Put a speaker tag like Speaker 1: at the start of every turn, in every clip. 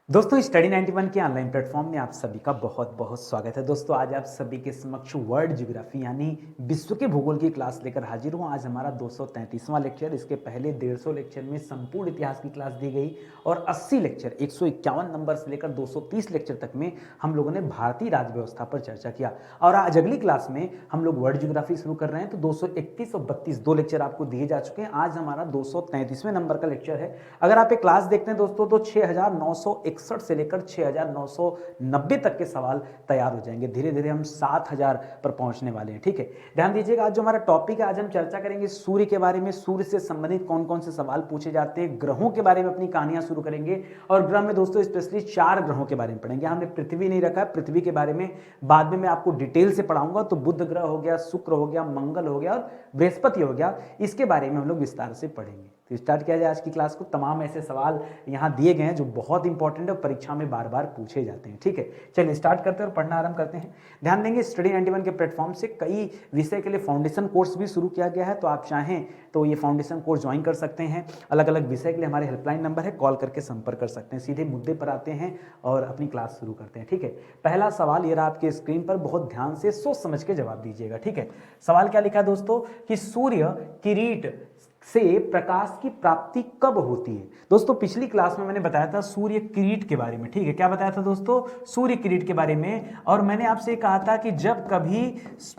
Speaker 1: दोस्तों स्टडी 91 के online platform में आप सभी का बहुत बहुत स्वागत है। दोस्तों आज आप सभी के समक्ष वर्ल्ड ज्योग्राफी यानी विश्व के भूगोल की क्लास लेकर हाजिर हूँ। आज हमारा 233वां लेक्चर। इसके पहले 150 लेक्चर में संपूर्ण इतिहास की क्लास दी गई और 80 लेक्चर 151 नंबर से लेकर 230 लेक्चर तक में हम लोगों ने भारतीय राज्य व्यवस्था पर चर्चा किया। और आज अगली क्लास में हम लोग वर्ल्ड ज्योग्राफी शुरू कर रहे हैं। तो 231 और 32 दो लेक्चर आपको दिए जा चुके हैं। आज हमारा 233वें नंबर का लेक्चर है। अगर आप एक क्लास देखते हैं दोस्तों तो 6961 से लेकर 6990 तक के सवाल तैयार हो जाएंगे। धीरे धीरे हम 7000 पर पहुंचने वाले हैं। ठीक है, ध्यान दीजिएगा। आज जो हमारा टॉपिक है, आज हम चर्चा करेंगे सूर्य के बारे में। सूर्य से संबंधित कौन कौन से सवाल पूछे जाते हैं, ग्रहों के बारे में अपनी कहानियां शुरू करेंगे। और ग्रह में दोस्तों स्पेशली 4 ग्रहों के बारे में पढ़ेंगे। हमने पृथ्वी नहीं रखा है, पृथ्वी के बारे में बाद में मैं आपको डिटेल से पढ़ाऊंगा। तो बुध ग्रह हो गया, शुक्र हो गया, मंगल हो गया और बृहस्पति हो गया, इसके बारे में हम लोग विस्तार से पढ़ेंगे। तो स्टार्ट किया जाए आज की क्लास को। तमाम ऐसे सवाल यहाँ दिए गए हैं जो बहुत इंपॉर्टेंट है और परीक्षा में बार बार पूछे जाते हैं। ठीक है, चलिए स्टार्ट करते हैं और पढ़ना आरंभ करते हैं। ध्यान देंगे स्टडी 91 के प्लेटफॉर्म से कई विषय के लिए फाउंडेशन कोर्स भी शुरू किया गया है। तो आप चाहें तो ये फाउंडेशन कोर्स ज्वाइन कर सकते हैं। अलग अलग विषय के लिए हमारे हेल्पलाइन नंबर है, कॉल करके संपर्क कर सकते हैं। सीधे मुद्दे पर आते हैं और अपनी क्लास शुरू करते हैं। ठीक है, पहला सवाल ये रहा आपके स्क्रीन पर, बहुत ध्यान से सोच समझ के जवाब दीजिएगा। ठीक है, सवाल क्या लिखा है दोस्तों कि सूर्य किरीट से प्रकाश की प्राप्ति कब होती है। दोस्तों पिछली क्लास में मैंने बताया था सूर्य किरीट के बारे में। ठीक है, क्या बताया था दोस्तों? सूर्य किरीट के बारे में। और मैंने आपसे कहा था कि जब कभी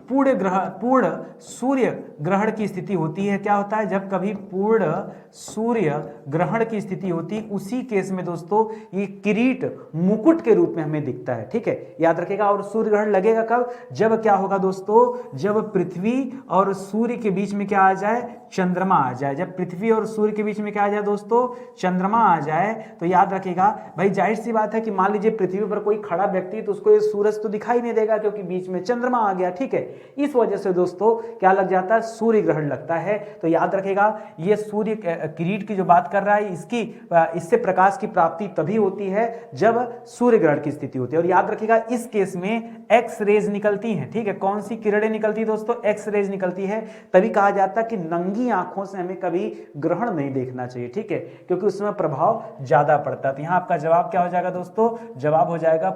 Speaker 1: पूर्ण सूर्य ग्रहण की स्थिति होती है, क्या होता है? जब कभी पूर्ण सूर्य ग्रहण की स्थिति होती है, उसी केस में दोस्तों ये किरीट मुकुट के रूप में हमें दिखता है। ठीक है, याद रखिएगा। और सूर्य ग्रहण लगेगा कब? जब क्या होगा दोस्तों? जब पृथ्वी और सूर्य के बीच में क्या आ जाए? चंद्रमा आ जाए। जब पृथ्वी और सूर्य के बीच में क्या आ जाए दोस्तों? चंद्रमा आ जाए। तो याद रखिएगा भाई, जाहिर सी बात है कि मान लीजिए पृथ्वी पर कोई खड़ा व्यक्ति, तो उसको ये सूरज तो दिखाई नहीं देगा क्योंकि बीच में चंद्रमा आ गया। ठीक है, इस वजह से दोस्तों क्या लग जाता है? सूर्य ग्रहण लगता है। तो याद रखिएगा ये सूर्य किरीट की जो बात कर रहा है, इससे प्रकाश की प्राप्ति तभी होती है जब सूर्य ग्रहण की स्थिति होती है। और याद रखिएगा इस केस में एक्स रेज निकलती हैं। ठीक है, कौन सी किरणें निकलती है दोस्तों? एक्स रेज निकलती है। तभी कहा जाता है कि नंगी आंखों से हमें कभी ग्रहण नहीं देखना चाहिए। ठीक है, क्योंकि उसमें प्रभाव ज्यादा पड़ता है। तो यहां आपका जवाब क्या हो जाएगा दोस्तों? जवाब हो जाएगा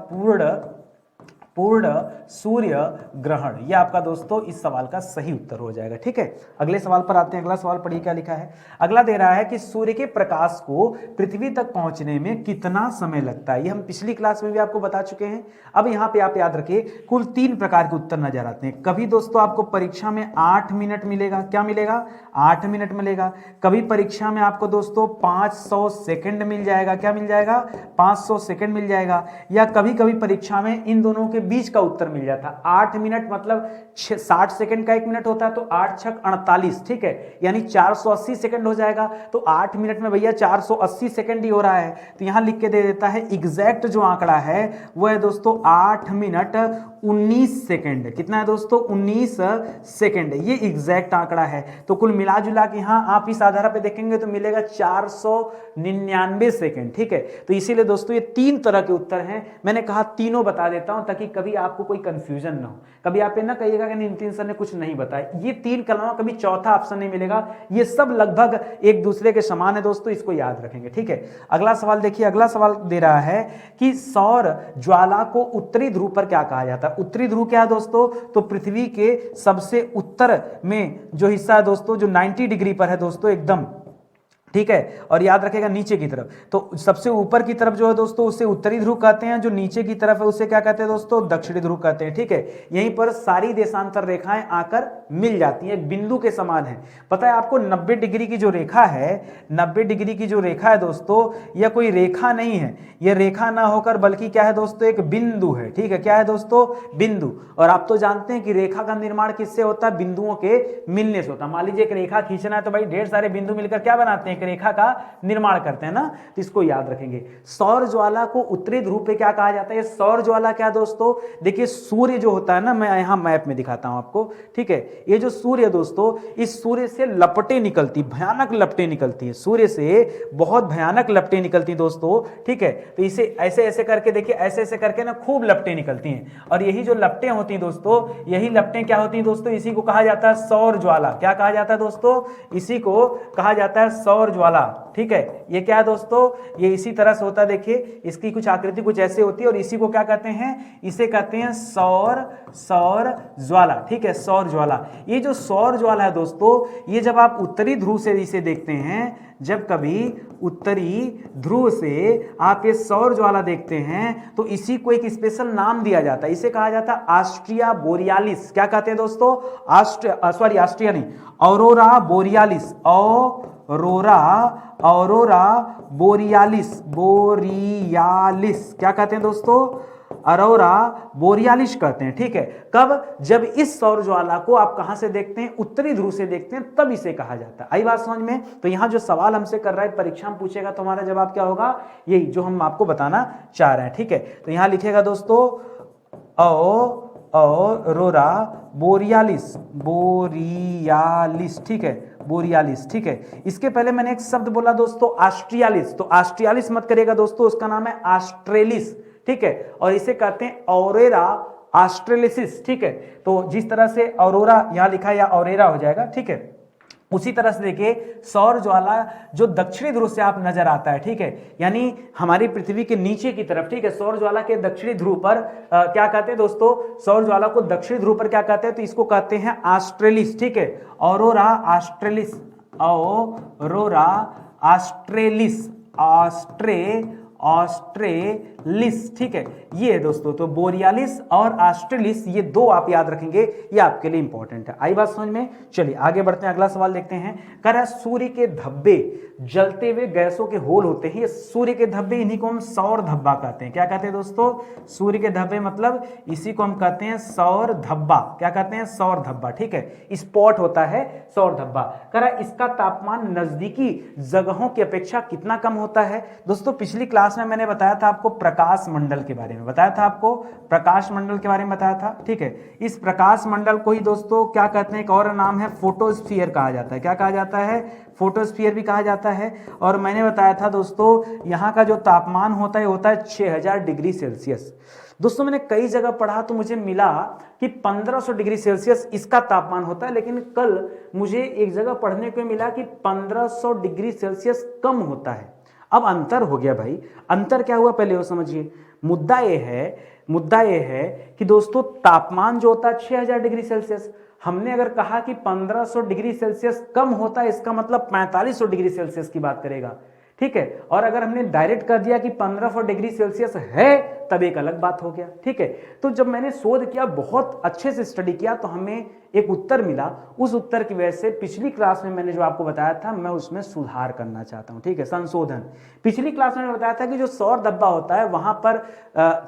Speaker 1: पूर्ण सूर्य ग्रहण। यह आपका दोस्तों इस सवाल का सही उत्तर हो जाएगा। ठीक है, अगले सवाल पर आते हैं। अगला सवाल पढ़िए क्या लिखा है। अगला दे रहा है कि सूर्य के प्रकाश को पृथ्वी तक पहुंचने में कितना समय लगता है। ये हम पिछली क्लास में भी आपको बता चुके हैं। अब यहाँ पे आप याद रखिए कुल 3 प्रकार के उत्तर नजर आते हैं। कभी दोस्तों आपको परीक्षा में 8 मिनट मिलेगा। क्या मिलेगा? 8 मिनट मिलेगा। कभी परीक्षा में आपको दोस्तों 500 सेकंड मिल जाएगा। क्या मिल जाएगा? 500 सेकंड मिल जाएगा। या कभी कभी परीक्षा में इन दोनों के बीच का उत्तर मिल जाता। 8 मिनट मतलब 60 सेकंड का 1 मिनट होता है, तो 8 छक 48। ठीक है, यानी 480 सेकंड हो जाएगा। तो 8 मिनट में भैया 480 सेकंड ही हो रहा है। तो यहां लिख के दे देता है एग्जैक्ट जो आंकड़ा है वो है दोस्तों 8 मिनट 19 सेकंड। कितना है दोस्तों? 19 सेकंड। ये एग्जैक्ट आंकड़ा है। तो कुल मिला जुला के यहां आप इस आधार पे देखेंगे तो मिलेगा 499 सेकंड। ठीक है, तो इसीलिए दोस्तों ये 3 तरह के उत्तर हैं। मैंने कहा तीनों बता देता हूं ताकि कभी आपको कोई कंफ्यूजन ना हो। कभी आप ये ना कहिएगा कि नितिन सर ने कुछ नहीं बताया। ये 3 के अलावा कभी चौथा ऑप्शन नहीं मिलेगा। ये सब लगभग एक दूसरे के समान है दोस्तों, इसको याद रखेंगे। ठीक है, अगला सवाल देखिए। अगला सवाल दे रहा है कि सौर ज्वाला को उत्तरी ध्रुव पर क्या कहा जाता है। उत्तरी ध्रुव क्या है दोस्तों? तो पृथ्वी के सबसे उत्तर में जो हिस्सा है दोस्तों, जो 90 डिग्री पर है दोस्तों एकदम। ठीक है, और याद रखेगा नीचे की तरफ, तो सबसे ऊपर की तरफ जो है दोस्तों उसे उत्तरी ध्रुव कहते हैं। जो नीचे की तरफ है उसे क्या कहते हैं दोस्तों? दक्षिणी ध्रुव कहते हैं। ठीक है, यहीं पर सारी देशांतर रेखाएं आकर मिल जाती हैं, एक बिंदु के समान है। पता है आपको 90 डिग्री की जो रेखा है, 90 डिग्री की जो रेखा है दोस्तों, यह कोई रेखा नहीं है। यह रेखा ना होकर बल्कि क्या है दोस्तों? एक बिंदु है। ठीक है, क्या है दोस्तों? बिंदु। और आप तो जानते हैं कि रेखा का निर्माण किससे होता है? बिंदुओं के मिलने से होता है। मान लीजिए एक रेखा खींचना है तो भाई ढेर सारे बिंदु मिलकर क्या बनाते हैं? रेखा का निर्माण करते हैं ना। तो इसको याद रखेंगे। सौर ज्वाला को उत्तरी ध्रुव पे क्या कहा जाता है? सौर ज्वाला क्या दोस्तों? देखिए सूर्य जो होता है ना, मैं यहां मैप में दिखाता हूं आपको। ठीक है, ये जो सूर्य दोस्तों, इस सूर्य से लपटें निकलती, भयानक लपटें निकलती है। सूर्य से बहुत भयानक लपटें निकलती दोस्तों। ठीक है, तो इसे ऐसे ऐसे करके देखिए, ऐसे ऐसे करके ना खूब लपटें निकलती हैं। और यही जो लपटें होती हैं दोस्तों, यही लपटें क्या होती हैं दोस्तों? इसी को कहा जाता है सौर ज्वाला। क्या कहा जाता है दोस्तों? इसी को कहा जाता है सौर ज्वाला, ठीक है, ये क्या है दोस्तों, ये इसी तरह से होता है, देखिए इसकी कुछ आकृति कुछ ऐसे होती है और इसी को क्या कहते हैं, इसे कहते हैं सौर ज्वाला, ठीक है, सौर ज्वाला। ये जो सौर ज्वाला है दोस्तों, ये जब आप उत्तरी ध्रुव से इसे देखते हैं, जब कभी उत्तरी ध्रुव से आप ये सौर ज्वाला देखते हैं तो इसी को एक स्पेशल नाम दिया जाता है, इसे कहा जाता है ऑस्ट्रिया बोरियालिस। क्या कहते हैं दोस्तों, ऑस्ट्रिया नहीं, ऑरोरा बोरियालिस, ऑरोरा बोरियालिस, क्या कहते हैं दोस्तों, अरोरा बोरियालिस कहते हैं, ठीक है। कब, जब इस सौर ज्वाला को आप कहां से देखते हैं, उत्तरी ध्रुव से देखते हैं, तब इसे कहा जाता है। आई बात समझ में। तो यहां जो सवाल हमसे कर रहा है, परीक्षा में पूछेगा तो हमारा जवाब क्या होगा, यही जो हम आपको बताना चाह रहे हैं, ठीक है। तो यहां लिखेगा दोस्तों ऑरोरा बोरियालिस, ठीक है, बोरियालिस, ठीक है। इसके पहले मैंने एक शब्द बोला दोस्तों ऑस्ट्रियालिस, तो ऑस्ट्रियालिस मत करिएगा दोस्तों, उसका नाम है ऑस्ट्रेलिस, ठीक है, और इसे कहते हैं ऑरेरा ऑस्ट्रेलिसिस, ठीक है। तो जिस तरह से ऑरोरा यहां लिखा है या ऑरेरा हो जाएगा, ठीक है। उसी तरह से देखिए सौर ज्वाला जो दक्षिणी ध्रुव से आप नजर आता है, ठीक है, यानी हमारी पृथ्वी के नीचे की तरफ, ठीक है, सौर ज्वाला के दक्षिणी ध्रुव पर क्या कहते हैं दोस्तों, सौर ज्वाला को दक्षिणी ध्रुव पर क्या कहते हैं, तो इसको कहते हैं ऑस्ट्रेलिस, ठीक है, aurora australis, aurora australis, australis, ठीक है, ये है दोस्तों। तो बोरियालिस और ऑस्ट्रेलिस, ये दो आप याद रखेंगे, ये आपके लिए इंपॉर्टेंट है। आई बात समझ में। चलिए आगे बढ़ते हैं, अगला सवाल देखते हैं। कह रहा है सूर्य के धब्बे, जलते हुए गैसों के होल होते हैं, ये सूर्य के धब्बे, इन्हीं को हम सौर धब्बा कहते हैं। क्या कहते हैं दोस्तों, सूर्य के धब्बे, मतलब इसी को हम कहते हैं सौर धब्बा। क्या कहते हैं, सौर धब्बा, ठीक है, स्पॉट होता है सौर धब्बा। कह रहा है इसका तापमान नजदीकी जगहों की अपेक्षा कितना कम होता है। दोस्तों पिछली क्लास में मैंने बताया था आपको प्रकाश मंडल के बारे में, बताया था आपको प्रकाश मंडल के बारे में बताया था, ठीक है। इस प्रकाश मंडल को ही दोस्तों क्या कहते हैं, एक और नाम है फोटोस्फीयर कहा जाता है। क्या कहा जाता है, फोटोस्फीयर भी कहा जाता है। और मैंने बताया था दोस्तों यहाँ का जो तापमान होता है 6000 डिग्री सेल्सियस। दोस्तों मैंने कई जगह पढ़ा तो मुझे मिला कि 1500 डिग्री सेल्सियस इसका तापमान होता है, लेकिन कल मुझे एक जगह पढ़ने को मिला कि 1500 डिग्री सेल्सियस कम होता है। अब अंतर हो गया भाई, अंतर क्या हुआ पहले वो समझिए। मुद्दा ये है कि दोस्तों तापमान जो होता है 6000 डिग्री सेल्सियस, हमने अगर कहा कि 1500 डिग्री सेल्सियस कम होता है, इसका मतलब 4500 डिग्री सेल्सियस की बात करेगा, ठीक है। और अगर हमने डायरेक्ट कर दिया कि 1500 डिग्री सेल्सियस है, तब एक अलग बात हो गया, ठीक है। तो जब मैंने शोध किया, बहुत अच्छे से स्टडी किया, तो हमें एक उत्तर मिला। उस उत्तर की वजह से पिछली क्लास में मैंने जो आपको बताया था, मैं उसमें सुधार करना चाहता हूं, ठीक है, संशोधन। पिछली क्लास में मैंने बताया था कि जो सौर धब्बा होता है वहां पर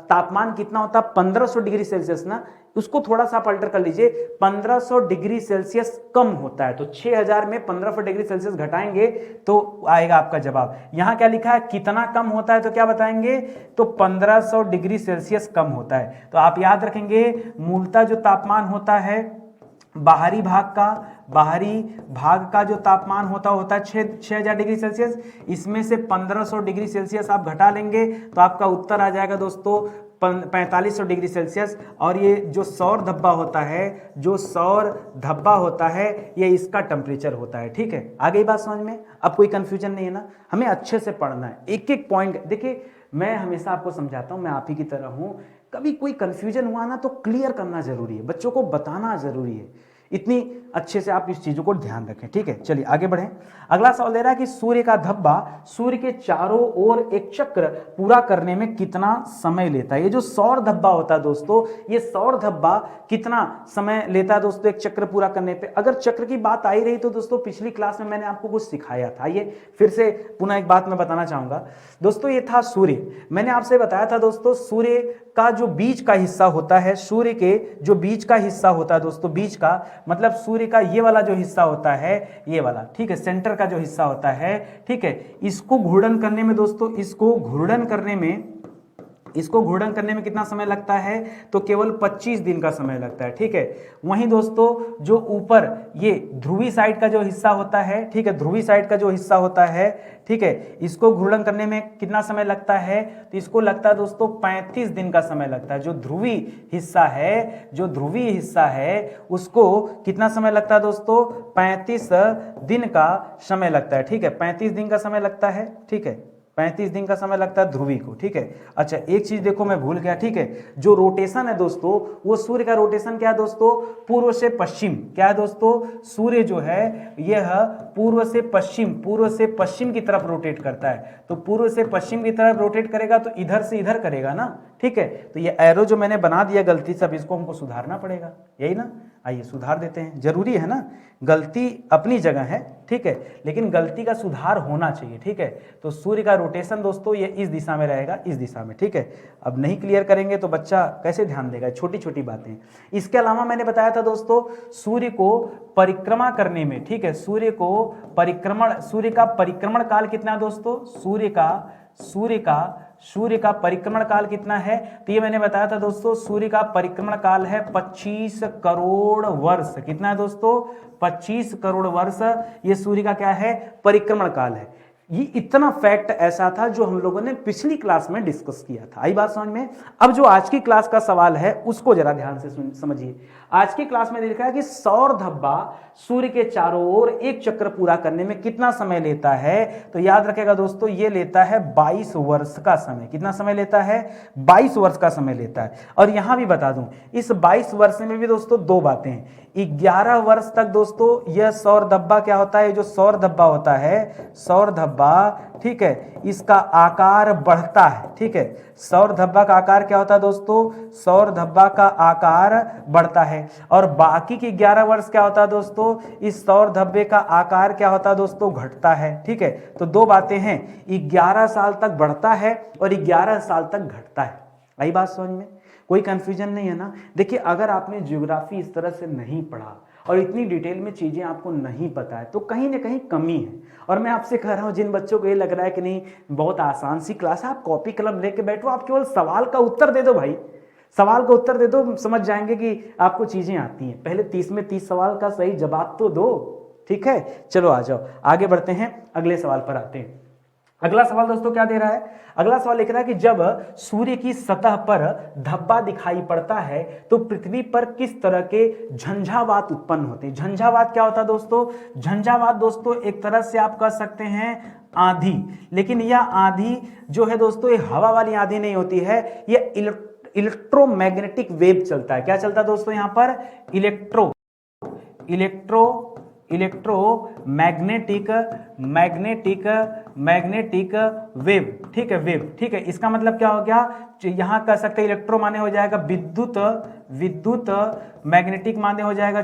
Speaker 1: तापमान कितना होता है, 1500 डिग्री सेल्सियस ना, उसको थोड़ा सा आप अल्टर कर लीजिए, 1500 डिग्री सेल्सियस कम होता है। तो 6000 में 1500 डिग्री सेल्सियस घटाएंगे तो आएगा आपका जवाब। यहां क्या लिखा है, कितना कम होता है, तो क्या बताएंगे, तो 1500 डिग्री सेल्सियस कम होता है। तो आप याद रखेंगे मूलतः जो तापमान होता है बाहरी भाग का जो तापमान होता है 6000 डिग्री सेल्सियस, इसमें से 1500 डिग्री सेल्सियस आप घटा लेंगे तो आपका उत्तर आ जाएगा दोस्तों 4500 डिग्री सेल्सियस। और ये जो सौर धब्बा होता है ये इसका टेम्परेचर होता है, ठीक है। आगे बात समझ में, अब कोई कंफ्यूजन नहीं है ना, हमें अच्छे से पढ़ना है, एक एक पॉइंट। देखिए मैं हमेशा आपको समझाता हूं, मैं आप ही की तरह हूं, कभी कोई कंफ्यूजन हुआ ना तो क्लियर करना जरूरी है, बच्चों को बताना जरूरी है, इतनी अच्छे से आप इस चीजों को ध्यान रखें, ठीक है। चलिए आगे बढ़ें। अगला सवाल दे रहा है कि सूर्य का धब्बा सूर्य के चारों ओर एक चक्र पूरा करने में कितना समय लेता है। ये जो सौर धब्बा होता है दोस्तों, ये सौर धब्बा कितना समय लेता है दोस्तों एक चक्र पूरा करने पे। अगर चक्र की बात आई रही तो दोस्तों पिछली क्लास में मैंने आपको कुछ सिखाया था, ये फिर से पुनः एक बात मैं बताना चाहूंगा दोस्तों। ये था सूर्य, मैंने आपसे बताया था दोस्तों सूर्य का जो बीच का हिस्सा होता है, सूर्य के जो बीच का हिस्सा होता है दोस्तों, बीच का मतलब सूर्य का ये वाला जो हिस्सा होता है, ये वाला, ठीक है, सेंटर का जो हिस्सा होता है, ठीक है, इसको घूर्णन करने में दोस्तों, इसको घूर्णन करने में इसको घूर्णन करने में कितना समय लगता है, तो केवल 25 दिन का समय लगता है, ठीक है। वहीं दोस्तों जो ऊपर ये ध्रुवी साइड का जो हिस्सा होता है, ठीक है, ध्रुवी साइड का जो हिस्सा होता है, ठीक है, इसको घूर्णन करने में कितना समय लगता है, तो इसको लगता है दोस्तों 35 दिन का समय लगता है। जो ध्रुवी हिस्सा है, जो ध्रुवी हिस्सा है उसको कितना समय लगता है दोस्तों, 35 दिन का समय लगता है, ठीक है, 35 दिन का समय लगता है, ठीक है, 35 दिन का समय लगता है ध्रुवी को, ठीक है। अच्छा एक चीज देखो मैं भूल गया, ठीक है, जो रोटेशन है दोस्तों वो सूर्य का रोटेशन क्या है दोस्तों, पूर्व से पश्चिम, क्या है दोस्तों, सूर्य जो है यह पूर्व से पश्चिम की तरफ रोटेट करता है। तो पूर्व से पश्चिम की तरफ रोटेट करेगा तो इधर से इधर करेगा ना, ठीक है। तो ये एरो जो मैंने बना दिया गलती से, अब इसको हमको सुधारना पड़ेगा, यही ना, आइए सुधार देते हैं, जरूरी है ना, गलती अपनी जगह है, ठीक है, लेकिन गलती का सुधार होना चाहिए, ठीक है। तो सूर्य का रोटेशन दोस्तों ये इस दिशा में रहेगा, इस दिशा में, ठीक है। अब नहीं क्लियर करेंगे तो बच्चा कैसे ध्यान देगा, छोटी छोटी बातें। इसके अलावा मैंने बताया था दोस्तों सूर्य को परिक्रमा करने में, ठीक है, सूर्य का परिक्रमण काल कितना है दोस्तों, सूर्य का परिक्रमण काल कितना है, तो ये मैंने बताया था दोस्तों सूर्य का परिक्रमण काल है 25 करोड़ वर्ष। कितना है दोस्तों, 25 करोड़ वर्ष ये सूर्य का क्या है, परिक्रमण काल है। ये इतना फैक्ट ऐसा था जो हम लोगों ने पिछली क्लास में डिस्कस किया था, आई बात समझ में। अब जो आज की क्लास का सवाल है उसको जरा ध्यान से समझिए। आज की क्लास में लिखा है कि सौर धब्बा सूर्य के चारों ओर एक चक्र पूरा करने में कितना समय लेता है, तो याद रखेगा दोस्तों ये लेता है 22 वर्ष का समय। कितना समय लेता है, 22 वर्ष का समय लेता है। और यहां भी बता दूं इस 22 वर्ष में भी दोस्तों दो बातें हैं। 11 वर्ष तक दोस्तों यह सौर धब्बा क्या होता है, जो सौर धब्बा होता है, सौर धब्बा, ठीक है, इसका आकार बढ़ता है, ठीक है। सौर धब्बा का आकार क्या होता है दोस्तों, सौर धब्बा का आकार बढ़ता है। और बाकी की 11 वर्ष क्या होता है दोस्तों, इस सौर धब्बे का आकार क्या होता है दोस्तों, घटता है, ठीक है। तो दो बातें हैं, 11 साल तक बढ़ता है और 11 साल तक घटता है। आई बात समझ में, कोई कंफ्यूजन नहीं है ना। देखिए अगर आपने ज्योग्राफी इस तरह से नहीं पढ़ा और इतनी डिटेल में चीजें आपको नहीं पता है तो कहीं ना कहीं कमी है। और मैं आपसे कह रहा हूं जिन बच्चों को ये लग रहा है कि नहीं बहुत आसान सी क्लास है, आप कॉपी कलम लेके बैठो, आप केवल सवाल का उत्तर दे दो भाई, सवाल का उत्तर दे दो, समझ जाएंगे कि आपको चीजें आती हैं। पहले 30 में 30 सवाल का सही जवाब तो दो, ठीक है। चलो आ जाओ आगे बढ़ते हैं, अगले सवाल पर आते हैं। अगला सवाल दोस्तों क्या दे रहा है, अगला सवाल लिख रहा है कि जब सूर्य की सतह पर धब्बा दिखाई पड़ता है तो पृथ्वी पर किस तरह के झंझावात उत्पन्न होते हैं। झंझावात क्या होता है दोस्तों, झंझावात दोस्तों एक तरह से आप कह सकते हैं आंधी, लेकिन यह आंधी जो है दोस्तों ये हवा वाली आंधी नहीं होती है, यह इलेक्ट्रोमैग्नेटिक वेव चलता है। क्या चलता है दोस्तों यहाँ पर, मैग्नेटिक वेव, ठीक है, वेव, ठीक है। इसका मतलब क्या हो गया, यहां कह सकते हैं इलेक्ट्रो माने हो जाएगा विद्युत, मैग्नेटिक माने हो जाएगा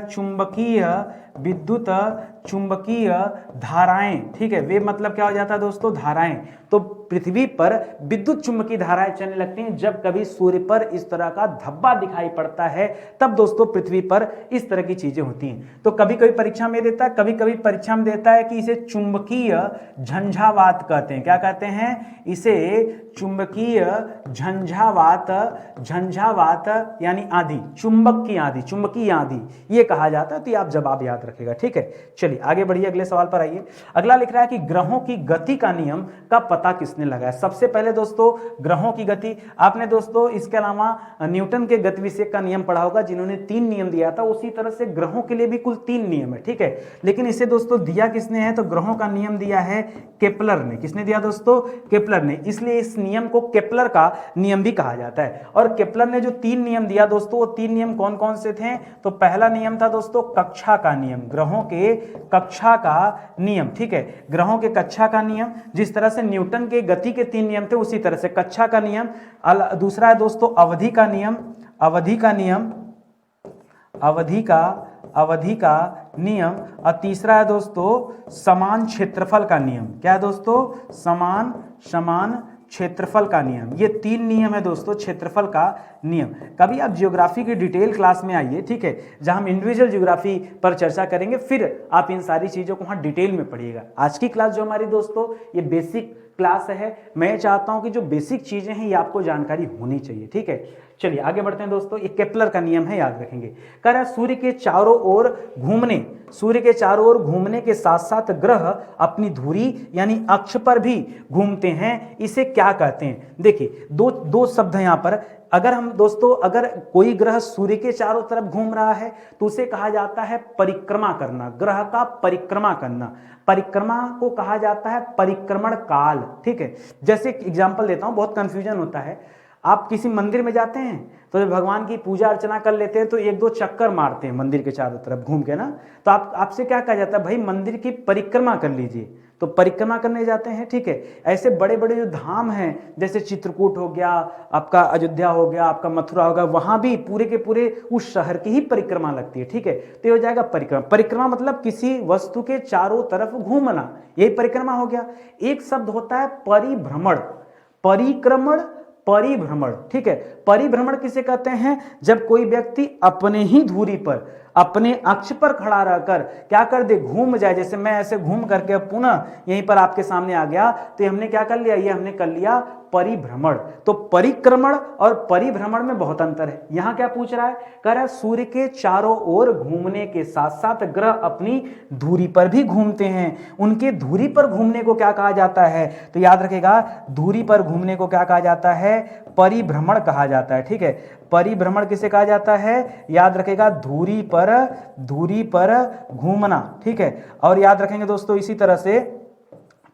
Speaker 1: चुंबकीय धाराएं, ठीक है। वेव मतलब क्या हो जाता है दोस्तों, धाराएं। तो पृथ्वी पर विद्युत चुंबकीय धाराएं चलने लगती हैं जब कभी सूर्य पर इस तरह का धब्बा दिखाई पड़ता है, तब दोस्तों पृथ्वी पर इस तरह की चीजें होती हैं। तो कभी कभी परीक्षा में देता है, कभी कभी परीक्षा में देता है कि इसे चुंबकीय झंझावात कहते हैं। क्या कहते हैं, इसे चुंबकीय झंझावात यानी आंधी, चुंबक की आंधी, चुंबकीय आंधी ये कहा जाता है। तो ये आप जवाब याद रखेगा, ठीक है। चलिए आगे बढ़िए, अगले सवाल पर आइए। अगला लिख रहा है कि ग्रहों की गति का नियम का पता किसने लगाया। सबसे पहले दोस्तों ग्रहों की गति, आपने दोस्तों इसके अलावा न्यूटन के गतिविषयक का नियम पढ़ा होगा, जिन्होंने 3 नियम दिया था। उसी तरह से ग्रहों के लिए भी कुल 3 नियम है, ठीक है। लेकिन इसे दोस्तों दिया किसने है, तो ग्रहों का नियम दिया है केपलर ने। किसने दिया दोस्तों, केपलर ने। इसलिए इस नियम को केपलर का नियम भी कहा जाता है। और केपलर ने जो 3 नियम दिया दोस्तों, वो 3 नियम कौन कौन से थे, तो पहला नियम था दोस्तों कक्षा का नियम, ग्रहों के कक्षा का नियम, ठीक है। ग्रहों के कक्षा का नियम, जिस तरह से न्यूटन के गति के 3 नियम थे उसी तरह से कक्षा का नियम। दूसरा है दोस्तों अवधि का नियम, और तीसरा है दोस्तों समान क्षेत्रफल का नियम। क्या है दोस्तों, समान क्षेत्रफल का नियम। ये 3 नियम है दोस्तों क्षेत्रफल का नियम। कभी आप ज्योग्राफी की डिटेल क्लास में आइए, ठीक है, जहां हम इंडिविजुअल ज्योग्राफी पर चर्चा करेंगे, फिर आप इन सारी चीजों को वहां डिटेल में पढ़िएगा। आज की क्लास जो हमारी दोस्तों ये बेसिक क्लास है, मैं चाहता हूं कि जो बेसिक चीजें हैं ये आपको जानकारी होनी चाहिए, ठीक है। चलिए आगे बढ़ते हैं दोस्तों, ये केपलर का नियम है, याद रखेंगे। कह रहा है सूर्य के चारों ओर घूमने के साथ साथ ग्रह अपनी धुरी यानी अक्ष पर भी घूमते हैं, इसे क्या कहते हैं? देखिए दो शब्द हैं यहां पर। अगर कोई ग्रह सूर्य के चारों तरफ घूम रहा है तो उसे कहा जाता है परिक्रमा करना, ग्रह का परिक्रमा करना। परिक्रमा को कहा जाता है परिक्रमण काल, ठीक है। जैसे एग्जांपल देता हूं, बहुत कंफ्यूजन होता है। आप किसी मंदिर में जाते हैं तो जब भगवान की पूजा अर्चना कर लेते हैं तो एक दो चक्कर मारते हैं मंदिर के चारों तरफ घूम के ना, तो आपसे क्या कहा जाता है? भाई मंदिर की परिक्रमा कर लीजिए, तो परिक्रमा करने जाते हैं, ठीक है। ऐसे बड़े बड़े जो धाम हैं, जैसे चित्रकूट हो गया, आपका अयोध्या हो गया, आपका मथुरा हो गया, वहां भी पूरे के पूरे उस शहर की ही परिक्रमा लगती है, ठीक है। तो ये हो जाएगा परिक्रमा। परिक्रमा मतलब किसी वस्तु के चारों तरफ घूमना, यही परिक्रमा हो गया। एक शब्द होता है परिभ्रमण, परिभ्रमण, ठीक है। परिभ्रमण किसे कहते हैं? जब कोई व्यक्ति अपने ही धुरी पर, अपने अक्ष पर खड़ा रहकर क्या कर दे? घूम जाए। जैसे मैं ऐसे घूम करके पुनः यहीं पर आपके सामने आ गया, तो हमने क्या कर लिया? ये हमने कर लिया परिभ्रमण। तो परिक्रमण और परिभ्रमण में बहुत अंतर है। यहां क्या पूछ रहा है? कह रहा है सूर्य के चारों ओर घूमने के साथ साथ ग्रह अपनी धुरी पर भी घूमते हैं, उनके धुरी पर घूमने को क्या कहा जाता है? तो याद रखेगा, धुरी पर घूमने को क्या कहा जाता है? परिभ्रमण कहा जाता है, ठीक है। परिभ्रमण किसे कहा जाता है? याद रखेगा, धुरी पर घूमना, ठीक है। और याद रखेंगे दोस्तों इसी तरह से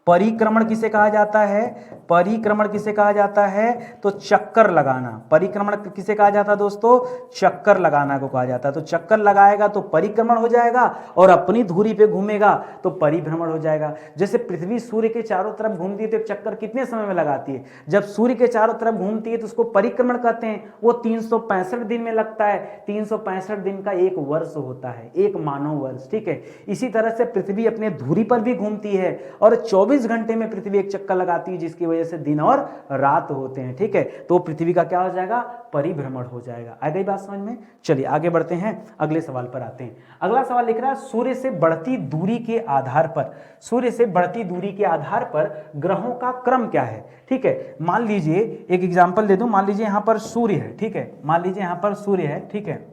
Speaker 1: परिक्रमण किसे कहा जाता है? परिक्रमण किसे कहा जाता है? तो चक्कर लगाना। परिक्रमण किसे कहा जाता है दोस्तों? चक्कर लगाना को कहा जाता है। तो चक्कर लगाएगा तो परिक्रमण हो जाएगा, और अपनी धुरी पे घूमेगा तो परिभ्रमण हो जाएगा। जैसे पृथ्वी सूर्य के चारों तरफ घूमती है तो एक चक्कर कितने समय में लगाती है? जब सूर्य के चारों तरफ घूमती है तो उसको परिक्रमण कहते हैं। वो 365 दिन में लगता है। 365 दिन का एक वर्ष होता है, एक मानव वर्ष, ठीक है। इसी तरह से पृथ्वी अपने धुरी पर भी घूमती है, और 24 घंटे में पृथ्वी एक चक्कर लगाती है, जिसकी वजह से दिन और रात होते हैं, ठीक है। तो पृथ्वी का क्या हो जाएगा? परिभ्रमण हो जाएगा। आ गई बात समझ में? चलिए आगे बढ़ते हैं, अगले सवाल पर आते हैं। अगला सवाल लिख रहा है सूर्य से बढ़ती दूरी के आधार पर ग्रहों का क्रम क्या है, ठीक है। मान लीजिए एक एग्जांपल दे दूं, मान लीजिए यहां पर सूर्य है, ठीक है। मान लीजिए यहां पर सूर्य है, ठीक है,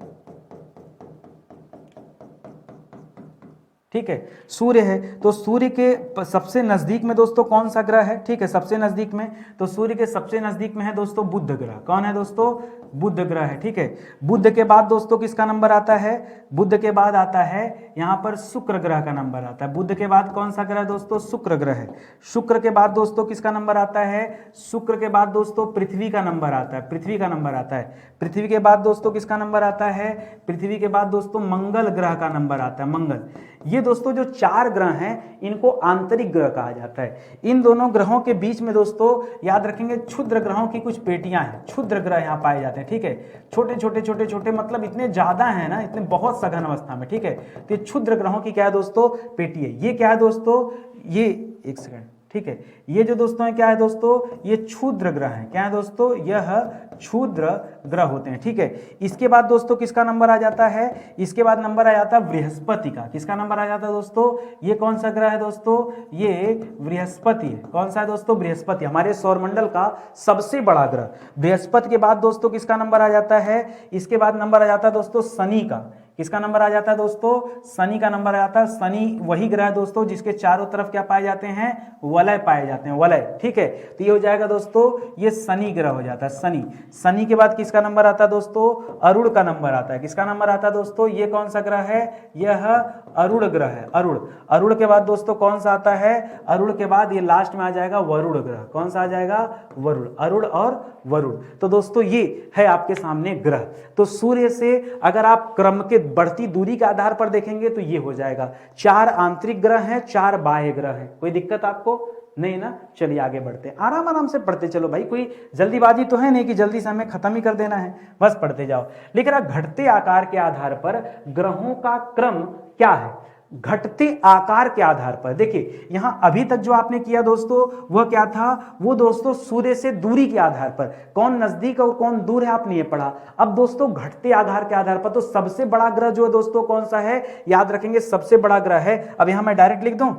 Speaker 1: ठीक है। सूर्य है तो सूर्य के सबसे नजदीक में दोस्तों कौन सा ग्रह है? ठीक है, सबसे नजदीक में, तो सूर्य के सबसे नजदीक में है दोस्तों बुध ग्रह। कौन है दोस्तों? बुध ग्रह है, ठीक है। बुध के बाद दोस्तों किसका नंबर आता है? बुध के बाद आता है यहां पर शुक्र ग्रह का नंबर आता है। बुध के बाद कौन सा ग्रह दोस्तों? शुक्र ग्रह है। शुक्र के बाद दोस्तों किसका नंबर आता है? शुक्र के बाद दोस्तों पृथ्वी का नंबर आता है, पृथ्वी का नंबर आता है। पृथ्वी के बाद दोस्तों किसका नंबर आता है? पृथ्वी के बाद दोस्तों मंगल ग्रह का नंबर आता है, मंगल। ये दोस्तों जो 4 ग्रह हैं इनको आंतरिक ग्रह कहा जाता है। इन दोनों ग्रहों के बीच में दोस्तों याद रखेंगे क्षुद्र ग्रहों की कुछ पेटियां हैं, क्षुद्र ग्रह यहाँ पाए जाते हैं, ठीक है। छोटे छोटे मतलब इतने ज्यादा है ना, इतने बहुत सघन अवस्था में, ठीक है। तो ये क्षुद्र ग्रहों की क्या है दोस्तों? पेटी है। ये क्या है दोस्तों? ये एक सेकंड, ठीक है। ये जो दोस्तों है क्या है दोस्तों? ये क्षुद्र ग्रह है। क्या है दोस्तों? यह क्षुद्र ग्रह होते हैं, ठीक है। इसके बाद दोस्तों किसका नंबर आ जाता है? इसके बाद नंबर आ जाता है बृहस्पति का। किसका नंबर आ जाता है दोस्तों? ये कौन सा ग्रह है दोस्तों? ये बृहस्पति है। कौन सा है दोस्तों? बृहस्पति, हमारे सौरमंडल का सबसे बड़ा ग्रह। बृहस्पति के बाद दोस्तों किसका नंबर आ जाता है? इसके बाद नंबर आ जाता है दोस्तों शनि का। किसका नंबर आ जाता है दोस्तों? शनि का नंबर आ जाता है। शनि वही ग्रह दोस्तों जिसके चारों तरफ क्या पाए जाते हैं? वलय पाए जाते हैं, वलय, ठीक है। तो ये हो जाएगा दोस्तों, ये शनि ग्रह हो जाता है, शनि। शनि के बाद किसका नंबर आता है दोस्तों? अरुण का नंबर आता है। किसका नंबर आता है दोस्तों? ये कौन सा ग्रह है? यह अरुण ग्रह है, अरुण। अरुण के बाद दोस्तों कौन सा आता है? अरुण के बाद ये लास्ट में आ जाएगा वरुण ग्रह। कौन सा आ जाएगा? वरुण, अरुण और वरुण। तो दोस्तों ये है आपके सामने ग्रह। तो सूर्य से अगर आप क्रम के बढ़ती दूरी के आधार पर देखेंगे तो ये हो जाएगा 4 आंतरिक ग्रह हैं, 4 बाह्य ग्रह हैं। कोई दिक्कत आपको नहीं ना? चलिए आगे बढ़ते हैं, आराम आराम से पढ़ते चलो भाई, कोई जल्दीबाजी तो है नहीं कि जल्दी से हमें खत्म ही कर देना है, बस पढ़ते जाओ। लेकिन घटते आकार के आधार पर ग्रहों का क्रम क्या है? घटते आकार के आधार पर देखिए, यहां अभी तक जो आपने किया दोस्तों वह क्या था? वो दोस्तों सूर्य से दूरी के आधार पर, कौन नजदीक और कौन दूर है आपने ये पढ़ा। अब दोस्तों घटते आधार के आधार पर तो सबसे बड़ा ग्रह जो है दोस्तों कौन सा है? याद रखेंगे सबसे बड़ा ग्रह है। अब यहां मैं डायरेक्ट लिख दूं,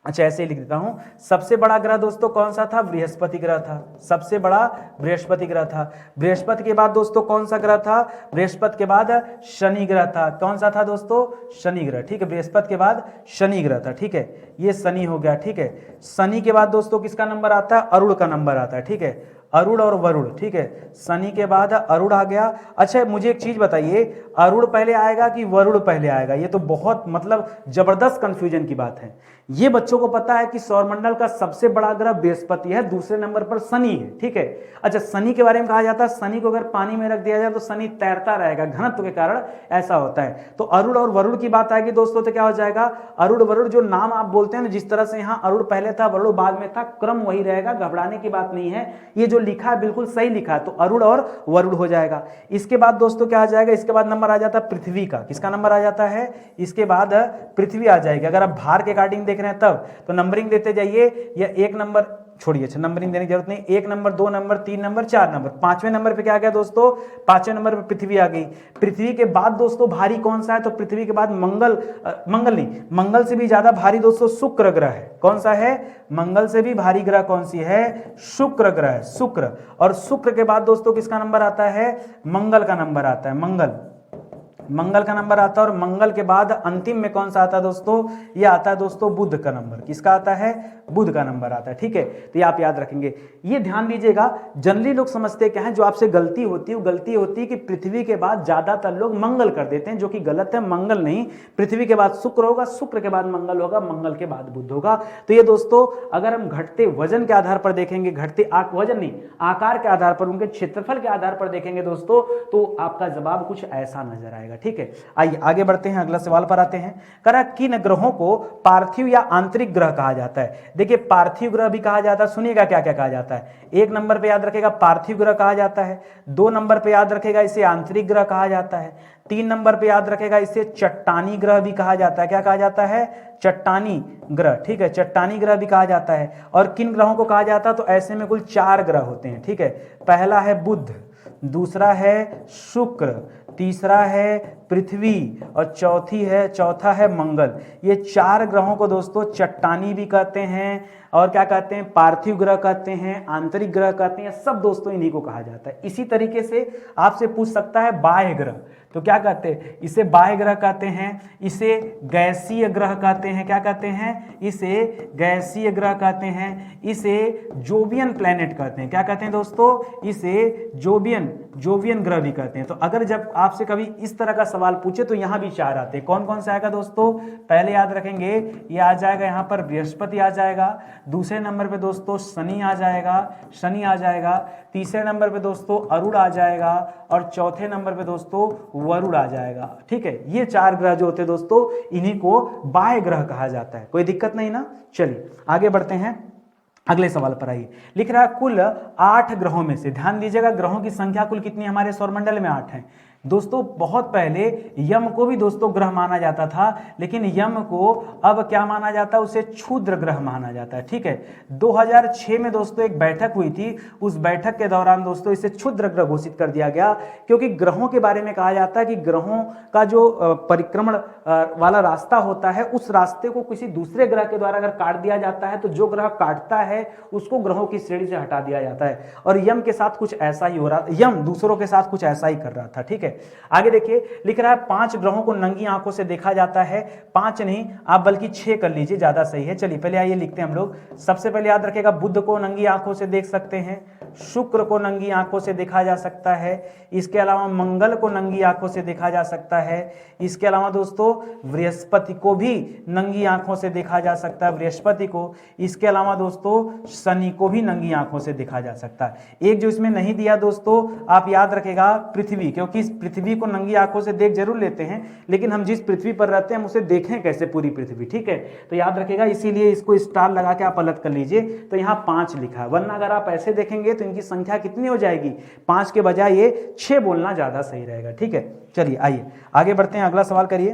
Speaker 1: अच्छा ऐसे ही लिख देता हूं, सबसे बड़ा ग्रह दोस्तों कौन सा था? बृहस्पति ग्रह था, सबसे बड़ा बृहस्पति ग्रह था। बृहस्पति के बाद दोस्तों कौन सा ग्रह था? बृहस्पति के बाद शनि ग्रह था। कौन सा था दोस्तों? शनि ग्रह, ठीक है। बृहस्पति के बाद शनि ग्रह था, ठीक है, ये शनि हो गया, ठीक है। शनि के बाद दोस्तों किसका नंबर आता है? अरुण का नंबर आता है, ठीक है, अरुण और वरुण, ठीक है। शनि के बाद अरुण आ गया। अच्छा मुझे एक चीज बताइए, अरुण पहले आएगा कि वरुण पहले आएगा? ये तो बहुत मतलब जबरदस्त कंफ्यूजन की बात है। ये बच्चों को पता है कि सौरमंडल का सबसे बड़ा ग्रह बृहस्पति है, दूसरे नंबर पर शनि है, ठीक है। अच्छा शनि के बारे में कहा जाता है, शनि को अगर पानी में रख दिया जाए तो शनि तैरता रहेगा, घनत्व के कारण ऐसा होता है। तो अरुण और वरुण की बात आएगी दोस्तों तो क्या हो जाएगा? अरुण वरुण जो नाम आप बोलते हैं ना, जिस तरह से यहाँ अरुण पहले था वरुण बाद में था, क्रम वही रहेगा, घबराने की बात नहीं है। ये जो लिखा है बिल्कुल सही लिखा है, तो अरुण और वरुण हो जाएगा। इसके बाद दोस्तों क्या आ जाएगा? इसके बाद नंबर आ जाता है पृथ्वी का। किसका नंबर आ जाता है? इसके बाद पृथ्वी आ जाएगी। अगर आप भार के अकॉर्डिंग देख रहे हैं तब तो नंबरिंग देते जाइए, या एक नंबर छोड़िए, अच्छा नंबरिंग देने की जरूरत नहीं, 1 नंबर 2 नंबर 3 नंबर 4 नंबर, 5वें नंबर पे क्या आ गया दोस्तों? 5वें नंबर पे पृथ्वी आ गई। पृथ्वी के बाद दोस्तों भारी कौन सा है? तो पृथ्वी के बाद मंगल से भी ज्यादा भारी दोस्तों शुक्र ग्रह है। कौन सा है? मंगल से भी भारी ग्रह कौन सी है? शुक्र ग्रह है, शुक्र। और शुक्र के बाद दोस्तों किसका नंबर आता है? मंगल का नंबर आता है, मंगल का नंबर आता है। और मंगल के बाद अंतिम में कौन सा आता है दोस्तों? ये आता है दोस्तों बुध का नंबर। किसका आता है? बुध का नंबर आता है, ठीक है। तो ये आप याद रखेंगे, ये ध्यान दीजिएगा। जनरली लोग समझते क्या है, जो आपसे गलती होती है वो गलती होती है कि पृथ्वी के बाद ज्यादातर लोग मंगल कर देते हैं, जो कि गलत है। मंगल नहीं, पृथ्वी के बाद शुक्र होगा, शुक्र के बाद मंगल होगा, मंगल के बाद बुध होगा। तो ये दोस्तों अगर हम घटते वजन के आधार पर देखेंगे, घटते वजन नहीं, आकार के आधार पर, उनके क्षेत्रफल के आधार पर देखेंगे दोस्तों, तो आपका जवाब कुछ ऐसा नजर आएगा, ठीक है। आइए आगे बढ़ते हैं, अगला सवाल पर आते हैं। करा किन ग्रहों को पार्थिव या आंतरिक ग्रह कहा जाता है? देखिए पार्थिव ग्रह भी कहा जाता है, सुनिएगा क्या क्या कहा जाता है। 1 नंबर पे याद रखेगा पार्थिव ग्रह कहा जाता है, 2 नंबर पे याद रखेगा इसे आंतरिक ग्रह कहा जाता है, 3 नंबर पे याद रखेगा इसे चट्टानी ग्रह भी कहा जाता है। क्या कहा जाता है? चट्टानी ग्रह, ठीक है, चट्टानी ग्रह भी कहा जाता है। और किन ग्रहों को कहा जाता है? तो ऐसे में कुल 4 ग्रह होते हैं, ठीक है। पहला है बुध, दूसरा है शुक्र, तीसरा है पृथ्वी और चौथा है मंगल। ये 4 ग्रहों को दोस्तों चट्टानी भी कहते हैं, और क्या कहते हैं? पार्थिव ग्रह कहते हैं, आंतरिक ग्रह कहते हैं, सब दोस्तों इन्हीं को कहा जाता है। इसी तरीके से आपसे पूछ सकता है बाह्य ग्रह, तो क्या कहते हैं? इसे बाह्य ग्रह कहते हैं, इसे गैसीय ग्रह कहते हैं। क्या कहते हैं? इसे गैसीय ग्रह कहते हैं, इसे जोवियन प्लैनेट कहते हैं। क्या कहते हैं दोस्तों? इसे जोवियन ग्रह भी कहते हैं। तो अगर जब आपसे कभी इस तरह का सवाल पूछे तो यहां भी 4 आते हैं। कौन कौन से आएगा दोस्तों? पहले याद रखेंगे, ये आ जाएगा यहां पर बृहस्पति आ जाएगा, दूसरे नंबर पे दोस्तों शनि आ जाएगा, तीसरे नंबर पे दोस्तों अरुण आ जाएगा, और चौथे नंबर पे दोस्तों वरुण आ जाएगा, ठीक है। ये 4 ग्रह जो होते हैं दोस्तों, इन्हीं को बाह्य ग्रह कहा जाता है। कोई दिक्कत नहीं ना? चलिए आगे बढ़ते हैं, अगले सवाल पर आइए। लिख रहा है कुल 8 ग्रहों में से, ध्यान दीजिएगा ग्रहों की संख्या कुल कितनी हमारे सौरमंडल में? 8 है दोस्तों। बहुत पहले यम को भी दोस्तों ग्रह माना जाता था, लेकिन यम को अब क्या माना जाता है? उसे क्षुद्र ग्रह माना जाता है, ठीक है। 2006 में दोस्तों एक बैठक हुई थी, उस बैठक के दौरान दोस्तों इसे क्षुद्र ग्रह घोषित कर दिया गया, क्योंकि ग्रहों के बारे में कहा जाता है कि ग्रहों का जो परिक्रमण वाला रास्ता होता है, उस रास्ते को किसी दूसरे ग्रह के द्वारा अगर काट दिया जाता है तो जो ग्रह काटता है उसको ग्रहों की श्रेणी से हटा दिया जाता है। और यम के साथ कुछ ऐसा ही हो रहा, यम दूसरों के साथ कुछ ऐसा ही कर रहा था, ठीक है। आगे देखिए, लिख रहा है 5 ग्रहों को नंगी आंखों से देखा जाता है। 5 नहीं आप बल्कि 6 कर लीजिए, ज्यादा सही है। चलिए पहले आइए लिखते हैं हम लोग। सबसे पहले याद रखेगा, बुध को नंगी आंखों से देख सकते हैं, शुक्र को नंगी आंखों से देखा जा सकता है, इसके अलावा मंगल को नंगी आंखों से देखा जा सकता है, इसके अलावा दोस्तों बृहस्पति को भी नंगी आंखों से देखा जा सकता है, बृहस्पति को, इसके अलावा दोस्तों शनि को भी नंगी आंखों से देखा जा सकता है। एक जो इसमें नहीं दिया दोस्तों, आप याद रखेगा पृथ्वी, क्योंकि इस पृथ्वी को नंगी आंखों से देख जरूर लेते हैं, लेकिन हम जिस पृथ्वी पर रहते हैं हम उसे देखें कैसे पूरी पृथ्वी, ठीक है। तो याद रखेगा, इसीलिए इसको स्टार लगा के आप अलग कर लीजिए। तो यहाँ 5 लिखा है, वरना अगर आप ऐसे देखेंगे तो इनकी संख्या कितनी हो जाएगी? 5 के बजाय ये 6 बोलना ज्यादा सही रहेगा, ठीक है। चलिए आइए आगे बढ़ते हैं, अगला सवाल करिए।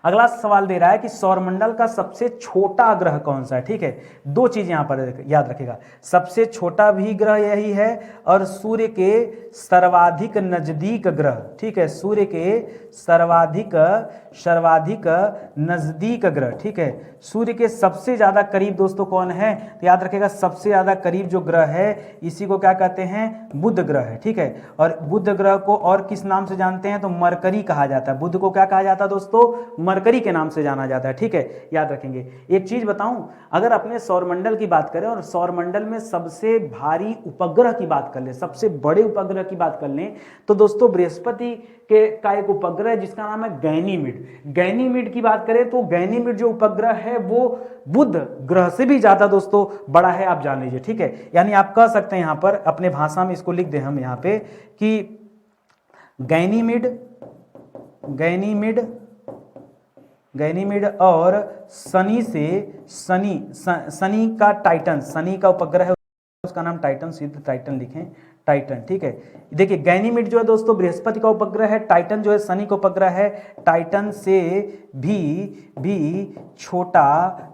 Speaker 1: अगला सवाल दे रहा है कि सौरमंडल का सबसे छोटा ग्रह कौन सा है। ठीक है, दो चीज यहां पर याद रखेगा, सबसे छोटा भी ग्रह यही है और सूर्य के सर्वाधिक नजदीक ग्रह। ठीक है, सूर्य के सर्वाधिक नजदीक ग्रह। ठीक है, सूर्य के सबसे ज्यादा करीब दोस्तों कौन है, तो याद रखेगा सबसे ज्यादा करीब जो ग्रह है इसी को क्या कहते हैं, बुध ग्रह है। ठीक है, और बुध ग्रह को और किस नाम से जानते हैं, तो मरकरी कहा जाता है। बुध को क्या कहा जाता है दोस्तों, मरकरी के नाम से जाना जाता है। ठीक है, याद रखेंगे। एक चीज बताऊं, अगर अपने सौरमंडल की बात करें और सौरमंडल में सबसे भारी उपग्रह की बात कर लें, सबसे बड़े उपग्रह की बात कर लें, तो दोस्तों बृहस्पति के का एक उपग्रह है जिसका नाम है गैनीमिड। गैनीमिड की बात करें तो गैनीमिड जो उपग्रह है वो बुध ग्रह से भी ज्यादा दोस्तों बड़ा है, आप जान लीजिए। ठीक है, यानी आप कह सकते हैं यहां पर अपने भाषा में इसको लिख दें हम यहां पे कि गैनीमिड और शनि का टाइटन, शनि का उपग्रह है उसका नाम टाइटन, सीधे टाइटन लिखें, टाइटन। ठीक है, देखिए गैनीमिड जो है दोस्तों बृहस्पति का उपग्रह है, टाइटन जो है शनि का उपग्रह है। टाइटन से भी छोटा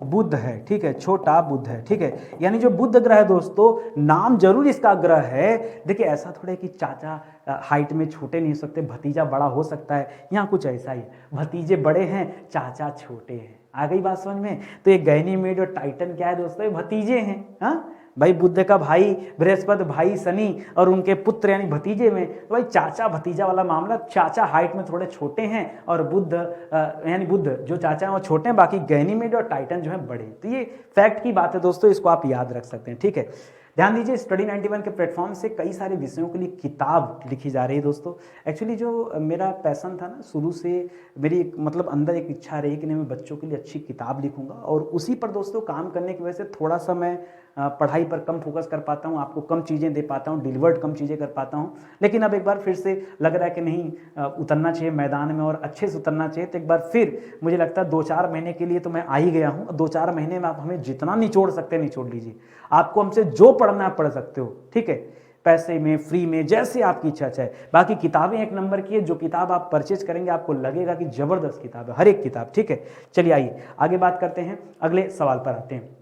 Speaker 1: बुध है। ठीक है, छोटा बुध है। ठीक है, यानी जो बुध ग्रह है दोस्तों, नाम जरूर इसका ग्रह है। देखिए ऐसा थोड़ा है कि चाचा हाइट में छोटे नहीं हो सकते, भतीजा बड़ा हो सकता है, यहाँ कुछ ऐसा ही है, भतीजे बड़े हैं चाचा छोटे हैं। आ गई बात समझ में। तो ये गैनीमेड और टाइटन क्या है दोस्तों, ये भतीजे हैं। हाँ भाई, बुध का भाई बृहस्पति, भाई शनि और उनके पुत्र यानी भतीजे में, तो भाई चाचा भतीजा वाला मामला। चाचा हाइट में थोड़े छोटे हैं और बुध यानी बुध जो चाचा हैं वो छोटे हैं, बाकी गैनीमेड और टाइटन जो है बड़े। तो ये फैक्ट की बात है दोस्तों, इसको आप याद रख सकते हैं। ठीक है, ध्यान दीजिए, स्टडी 91 के प्लेटफॉर्म से कई सारे विषयों के लिए किताब लिखी जा रही है दोस्तों। एक्चुअली जो मेरा पैशन था ना, शुरू से मेरी मतलब अंदर एक इच्छा रही कि नहीं मैं बच्चों के लिए अच्छी किताब लिखूंगा, और उसी पर दोस्तों काम करने की वजह से थोड़ा सा मैं पढ़ाई पर कम फोकस कर पाता हूँ, आपको कम चीज़ें दे पाता हूँ, डिलीवर्ड कम चीज़ें कर पाता हूँ। लेकिन अब एक बार फिर से लग रहा है कि नहीं उतरना चाहिए मैदान में और अच्छे से उतरना चाहिए। तो एक बार फिर मुझे लगता है 2-4 महीने के लिए तो मैं आ ही गया हूँ। 2-4 महीने में आप हमें जितना निचोड़ सकते हैं निचोड़ लीजिए, आपको हमसे जो पढ़ना है पढ़ सकते हो। ठीक है, पैसे में, फ्री में, जैसे आपकी इच्छा चाहे। बाकी किताबें एक नंबर की है, जो किताब आप परचेज करेंगे आपको लगेगा कि जबरदस्त किताब है, हर एक किताब। ठीक है, चलिए आइए आगे बात करते हैं, अगले सवाल पर आते हैं।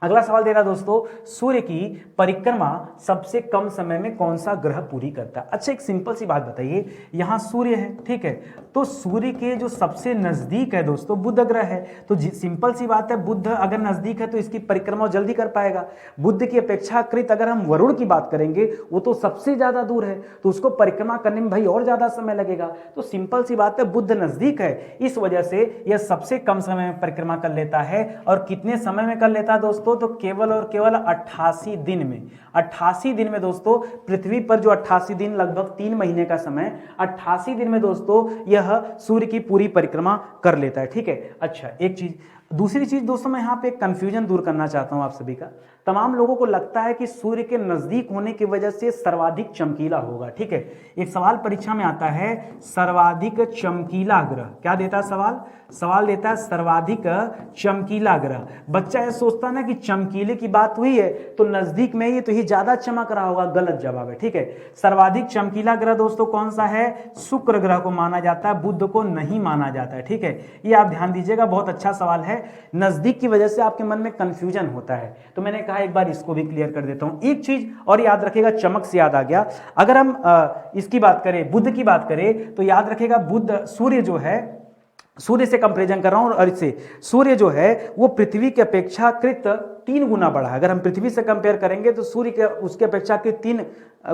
Speaker 1: अगला सवाल दे रहा दोस्तों, सूर्य की परिक्रमा सबसे कम समय में कौन सा ग्रह पूरी करता है। अच्छा, एक सिंपल सी बात बताइए, यहां सूर्य है, ठीक है, तो सूर्य के जो सबसे नजदीक है दोस्तों बुध ग्रह है। तो सिंपल सी बात है, बुध अगर नजदीक है तो इसकी परिक्रमा जल्दी कर पाएगा। बुध की अपेक्षाकृत अगर हम वरुण की बात करेंगे, वो तो सबसे ज्यादा दूर है, तो उसको परिक्रमा करने में भाई और ज्यादा समय लगेगा। तो सिंपल सी बात है, बुध नजदीक है, इस वजह से यह सबसे कम समय में परिक्रमा कर लेता है। और कितने समय में कर लेता है दोस्तों, तो केवल और केवल 88 दिन में। 88 दिन में दोस्तों, पृथ्वी पर जो 88 दिन, लगभग 3 महीने का समय, 88 दिन में दोस्तों यह सूर्य की पूरी परिक्रमा कर लेता है। ठीक है, अच्छा एक चीज, दूसरी चीज दोस्तों मैं यहाँ पे कंफ्यूजन दूर करना चाहता हूं आप सभी का। तमाम लोगों को लगता है कि सूर्य के नजदीक होने की वजह से सर्वाधिक चमकीला होगा। ठीक है, एक सवाल परीक्षा में आता है, सर्वाधिक चमकीला ग्रह क्या देता है सवाल देता है सर्वाधिक चमकीला ग्रह। बच्चा ये सोचता ना कि चमकीले की बात हुई है तो नजदीक में ही तो ही ज्यादा चमक रहा होगा, गलत जवाब है। ठीक है, सर्वाधिक चमकीला ग्रह दोस्तों कौन सा है, शुक्र ग्रह को माना जाता है, बुध को नहीं माना जाता है। ठीक है, ये आप ध्यान दीजिएगा, बहुत अच्छा सवाल है। नजदीक की वजह से आपके मन में कंफ्यूजन होता है, तो मैंने कहा एक बार इसको भी क्लियर कर देता हूं। एक चीज और याद रखेगा, चमक से याद आ गया, अगर हम इसकी बात करें, बुध की बात करें, तो याद रखेगा बुध, सूर्य जो है, सूर्य से कंपैरिजन कर रहा हूं, और इससे सूर्य जो है वो पृथ्वी की अपेक्षाकृत 3 गुना बड़ा है। अगर हम पृथ्वी से कंपेयर करेंगे तो सूर्य के उसके अपेक्षाकृत 3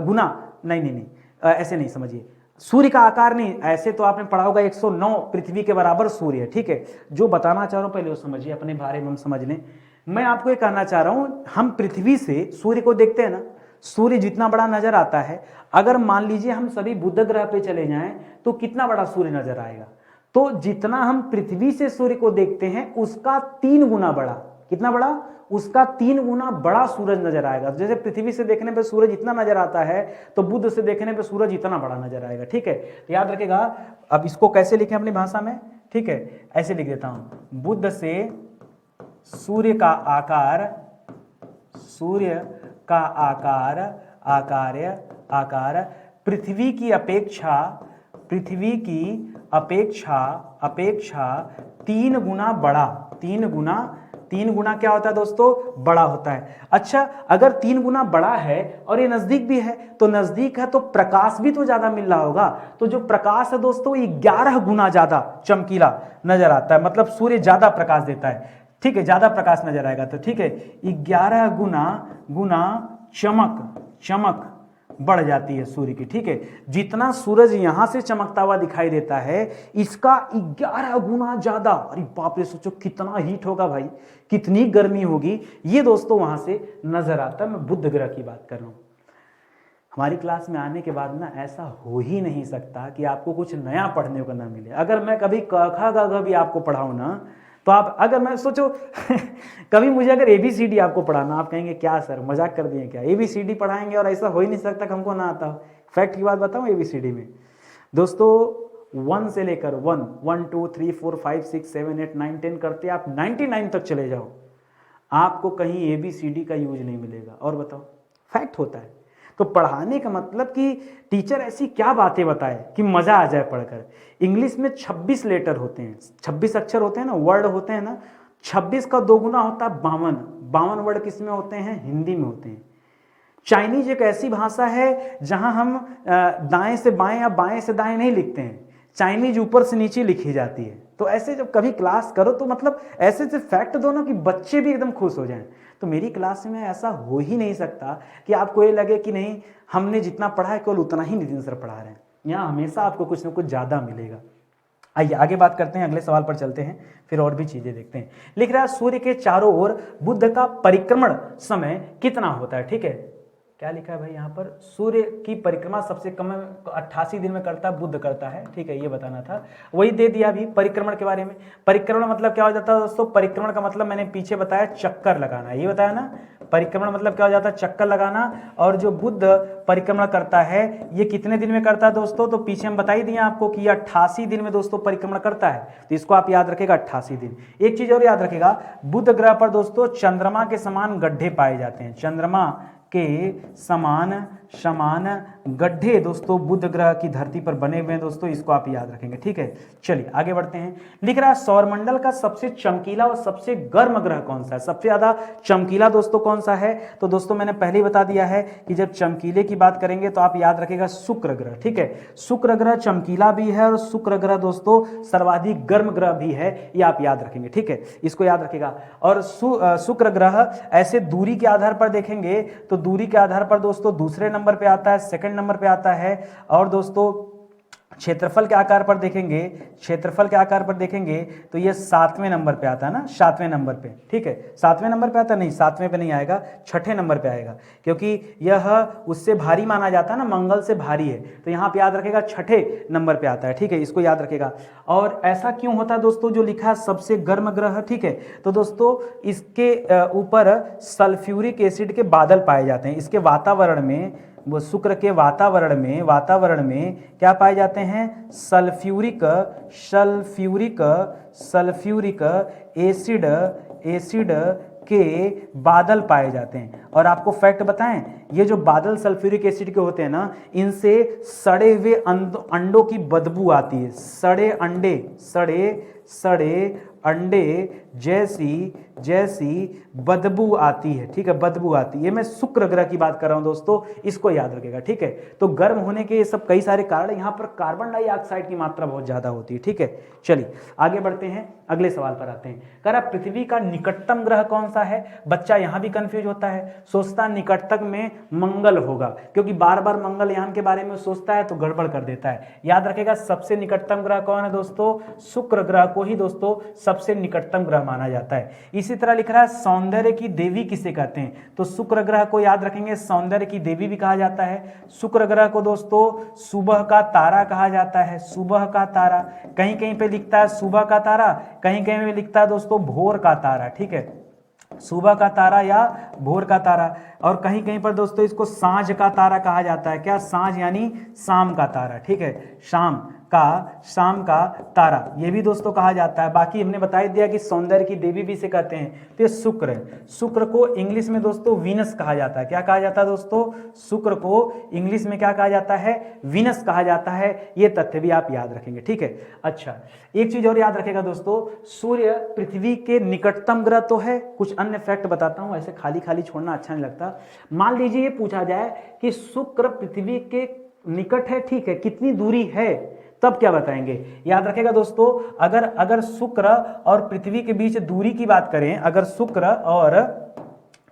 Speaker 1: गुना, नहीं ऐसे नहीं समझिए, सूर्य का आकार नहीं, ऐसे तो आपने पढ़ा होगा 109 पृथ्वी के बराबर सूर्य है। ठीक है, जो बताना चाह रहा हूं पहले वो समझिए, अपने बारे में हम समझ लें। मैं आपको ये कहना चाह रहा हूं, हम पृथ्वी से सूर्य को देखते हैं ना, सूर्य जितना बड़ा नजर आता है, अगर मान लीजिए हम सभी बुध ग्रह पे चले जाएं तो कितना बड़ा सूर्य नजर आएगा, तो जितना हम पृथ्वी से सूर्य को देखते हैं उसका 3 गुना बड़ा, कितना बड़ा, उसका 3 गुना बड़ा सूरज नजर आएगा। जैसे पृथ्वी से देखने पे सूरज इतना नजर आता है तो बुध से देखने पे सूरज इतना बड़ा नजर आएगा। ठीक है, तो याद रखेगा। अब इसको कैसे लिखें अपनी भाषा में, ठीक है, ऐसे लिख देता हूं, बुध से सूर्य का आकार, सूर्य का आकार पृथ्वी की अपेक्षा पृथ्वी की अपेक्षा 3 गुना बड़ा, 3 गुना क्या होता है दोस्तों, बड़ा होता है। अच्छा, अगर 3 गुना बड़ा है और ये नजदीक भी है, तो नजदीक है तो प्रकाश भी तो ज्यादा मिल रहा होगा, तो जो प्रकाश है दोस्तों 11 गुना ज्यादा चमकीला नजर आता है, मतलब सूर्य ज्यादा प्रकाश देता है, ठीक है, ज्यादा प्रकाश नजर आएगा, तो ठीक है 11 गुना चमक बढ़ जाती है सूर्य की, ठीक है। जितना सूरज यहां से चमकता हुआ दिखाई देता है, इसका 11 गुना ज्यादा, अरे बाप रे, सोचो कितना हीट होगा भाई, कितनी गर्मी होगी, ये दोस्तों वहां से नजर आता है। मैं बुध ग्रह की बात कर रहा हूं। हमारी क्लास में आने के बाद ना ऐसा हो ही नहीं सकता कि आपको कुछ नया पढ़ने को ना मिले। अगर मैं कभी क ख ग घ भी आपको पढ़ाऊं ना, तो आप, अगर मैं सोचो कभी मुझे अगर ABCD आपको पढ़ाना, आप कहेंगे क्या सर मजाक कर दिए क्या, ABCD पढ़ाएंगे और ऐसा हो ही नहीं सकता कि हमको ना आता हो। फैक्ट की बात बताऊं, ABCD में दोस्तों 1 से लेकर 1 2 3 4 5 6 7 8 9 10 करते आप 99 तक चले जाओ, आपको कहीं ABCD का यूज नहीं मिलेगा। और बताओ, फैक्ट होता है। तो पढ़ाने का मतलब कि टीचर ऐसी क्या बातें बताए कि मजा आ जाए पढ़कर। इंग्लिश में 26 लेटर होते हैं, 26 अक्षर होते हैं ना, वर्ड होते हैं ना, 26 का 2 गुना होता है 52 वर्ड किस में होते हैं, हिंदी में होते हैं। चाइनीज एक ऐसी भाषा है जहां हम दाएं से बाएं या बाएं से दाएं नहीं लिखते हैं, चाइनीज ऊपर से नीचे लिखी जाती है। तो ऐसे जब कभी क्लास करो तो मतलब ऐसे से फैक्ट दो ना कि बच्चे भी एकदम खुश हो जाएं। तो मेरी क्लास में ऐसा हो ही नहीं सकता कि आपको ये लगे कि नहीं हमने जितना पढ़ा है केवल उतना ही नितिन सर पढ़ा रहे हैं। यहाँ हमेशा आपको कुछ ना कुछ ज़्यादा मिलेगा। आइए आगे बात करते हैं, अगले सवाल पर चलते हैं, फिर और भी चीजें देखते हैं। लिख रहा है सूर्य के चारों ओर बुध का परिक्रमण समय कितना होता है, ठीक है। क्या लिखा है भाई यहाँ पर, सूर्य की परिक्रमा सबसे कम 88 दिन में करता है, बुध करता है, ठीक है, ये बताना था, वही दे दिया अभी परिक्रमण के बारे में। परिक्रमण मतलब क्या हो जाता है दोस्तों, परिक्रमण का मतलब मैंने पीछे बताया चक्कर लगाना, ये बताया ना, परिक्रमण मतलब क्या हो जाता है, चक्कर लगाना। और जो बुध परिक्रमण करता है ये कितने दिन में करता है दोस्तों, तो पीछे हम बता ही दिए आपको कि 88 दिन में दोस्तों परिक्रमण करता है, तो इसको आप याद रखेगा 88 दिन। एक चीज और याद रखेगा, बुध ग्रह पर दोस्तों चंद्रमा के समान गड्ढे पाए जाते हैं, चंद्रमा के समान गड्ढे दोस्तों बुध ग्रह की धरती पर बने हुए हैं दोस्तों, इसको आप याद रखेंगे, ठीक है। चलिए आगे बढ़ते हैं। लिख रहा है सौरमंडल का सबसे चमकीला और सबसे गर्म ग्रह कौन सा है, सबसे ज्यादा चमकीला दोस्तों कौन सा है, तो दोस्तों मैंने पहले ही बता दिया है कि जब चमकीले की बात करेंगे तो आप याद रखेगा शुक्र ग्रह, ठीक है। शुक्र ग्रह चमकीला भी है और शुक्र ग्रह दोस्तों सर्वाधिक गर्म ग्रह भी है, ये आप याद रखेंगे, ठीक है, इसको याद रखेगा। और शुक्र ग्रह ऐसे दूरी के आधार पर देखेंगे तो दूरी के आधार पर दोस्तों दूसरे नंबर पे आता है, सेकंड नंबर पे आता है। और दोस्तों क्षेत्रफल के आकार पर देखेंगे, क्षेत्रफल के आकार पर देखेंगे तो ये 7वें नंबर पे आता है ना, 7वें नंबर पे, ठीक है, 7वें नंबर पे आता नहीं, 7वें पे नहीं आएगा, 6ठे नंबर पे आएगा, क्योंकि यह उससे भारी माना जाता है ना, मंगल से भारी है, तो यहाँ पे याद रखेगा 6ठे नंबर पे आता है, ठीक है, इसको याद रखेगा। और ऐसा क्यों होता है दोस्तों, जो लिखा है सबसे गर्म ग्रह, ठीक है, तो दोस्तों इसके ऊपर सल्फ्यूरिक एसिड के बादल पाए जाते हैं, इसके वातावरण में, वो शुक्र के वातावरण में क्या पाए जाते हैं, सल्फ्यूरिक एसिड के बादल पाए जाते हैं। और आपको फैक्ट बताएं, ये जो बादल सल्फ्यूरिक एसिड के होते हैं ना, इनसे सड़े हुए अंडों की बदबू आती है, सड़े अंडे जैसी बदबू आती है, ठीक है, बदबू आती है। ये मैं शुक्र ग्रह की बात कर रहा हूं दोस्तों, इसको याद रखेगा, ठीक है। तो गर्म होने के ये सब कई सारे कारण है, यहाँ पर कार्बन डाइऑक्साइड की मात्रा बहुत ज्यादा होती है, ठीक है। चलिए आगे बढ़ते हैं, अगले सवाल पर आते हैं। कह रहा पृथ्वी का निकटतम ग्रह कौन सा है, बच्चा यहां भी कंफ्यूज होता है, सोचता निकटतम में मंगल होगा, क्योंकि बार बार मंगलयान के बारे में सोचता है तो गड़बड़ कर देता है। याद रखेगा सबसे निकटतम ग्रह कौन है दोस्तों, शुक्र ग्रह को ही दोस्तों सबसे निकटतम ग्रह माना जाता है। इसी तरह लिख रहा है सौंदर्य की देवी किसे कहते हैं, तो शुक्र ग्रह को याद रखेंगे सौंदर्य की देवी भी कहा जाता है। शुक्र ग्रह को दोस्तों सुबह का तारा कहा जाता है, सुबह का तारा, कहीं कहीं पे लिखता है सुबह का तारा, कहीं कहीं पे लिखता है दोस्तों भोर का तारा, ठीक है, सुबह का तारा या भोर का तारा। और कहीं कहीं पर दोस्तों इसको सांझ का तारा कहा जाता है, क्या, सांझ यानी शाम का तारा, ठीक है, शाम शाम का तारा, ये भी दोस्तों कहा जाता है। बाकी हमने बता दिया कि सौंदर्य की देवी भी इसे कहते हैं। तो ये शुक्र है, शुक्र को इंग्लिश में दोस्तों वीनस कहा जाता है। क्या कहा जाता है दोस्तों? शुक्र को इंग्लिश में क्या कहा जाता है? वीनस कहा जाता है। ये तथ्य भी आप याद रखेंगे, ठीक है। अच्छा, एक चीज और याद रखेगा दोस्तों, सूर्य पृथ्वी के निकटतम ग्रह तो है। कुछ अन्य फैक्ट बताता हूं, ऐसे खाली खाली छोड़ना अच्छा नहीं लगता। मान लीजिए ये पूछा जाए कि शुक्र पृथ्वी के निकट है, ठीक है, कितनी दूरी है, तब क्या बताएंगे? याद रखेगा दोस्तों, अगर शुक्र और पृथ्वी के बीच दूरी की बात करें, अगर शुक्र और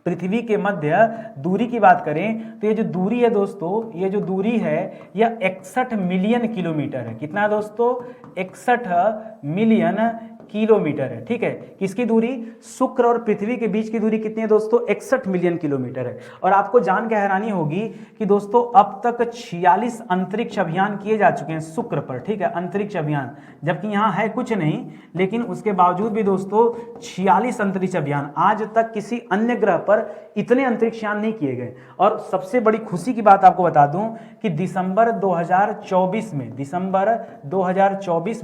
Speaker 1: पृथ्वी के मध्य दूरी की बात करें, तो ये जो दूरी है दोस्तों, ये जो दूरी है यह 61 मिलियन किलोमीटर है। कितना है दोस्तों? 61 मिलियन किलोमीटर है, ठीक है। किसकी दूरी? शुक्र और पृथ्वी के बीच की दूरी कितनी है दोस्तों? 61 मिलियन किलोमीटर है। और आपको जान के हैरानी होगी कि दोस्तों अब तक 46 अंतरिक्ष अभियान किए जा चुके हैं शुक्र पर, ठीक है, अंतरिक्ष अभियान, जबकि यहाँ है कुछ नहीं, लेकिन उसके बावजूद भी दोस्तों 46 अंतरिक्ष अभियान। आज तक किसी अन्य ग्रह पर इतने अंतरिक्ष यान नहीं किए गए। और सबसे बड़ी खुशी की बात आपको बता दूं कि दिसंबर 2024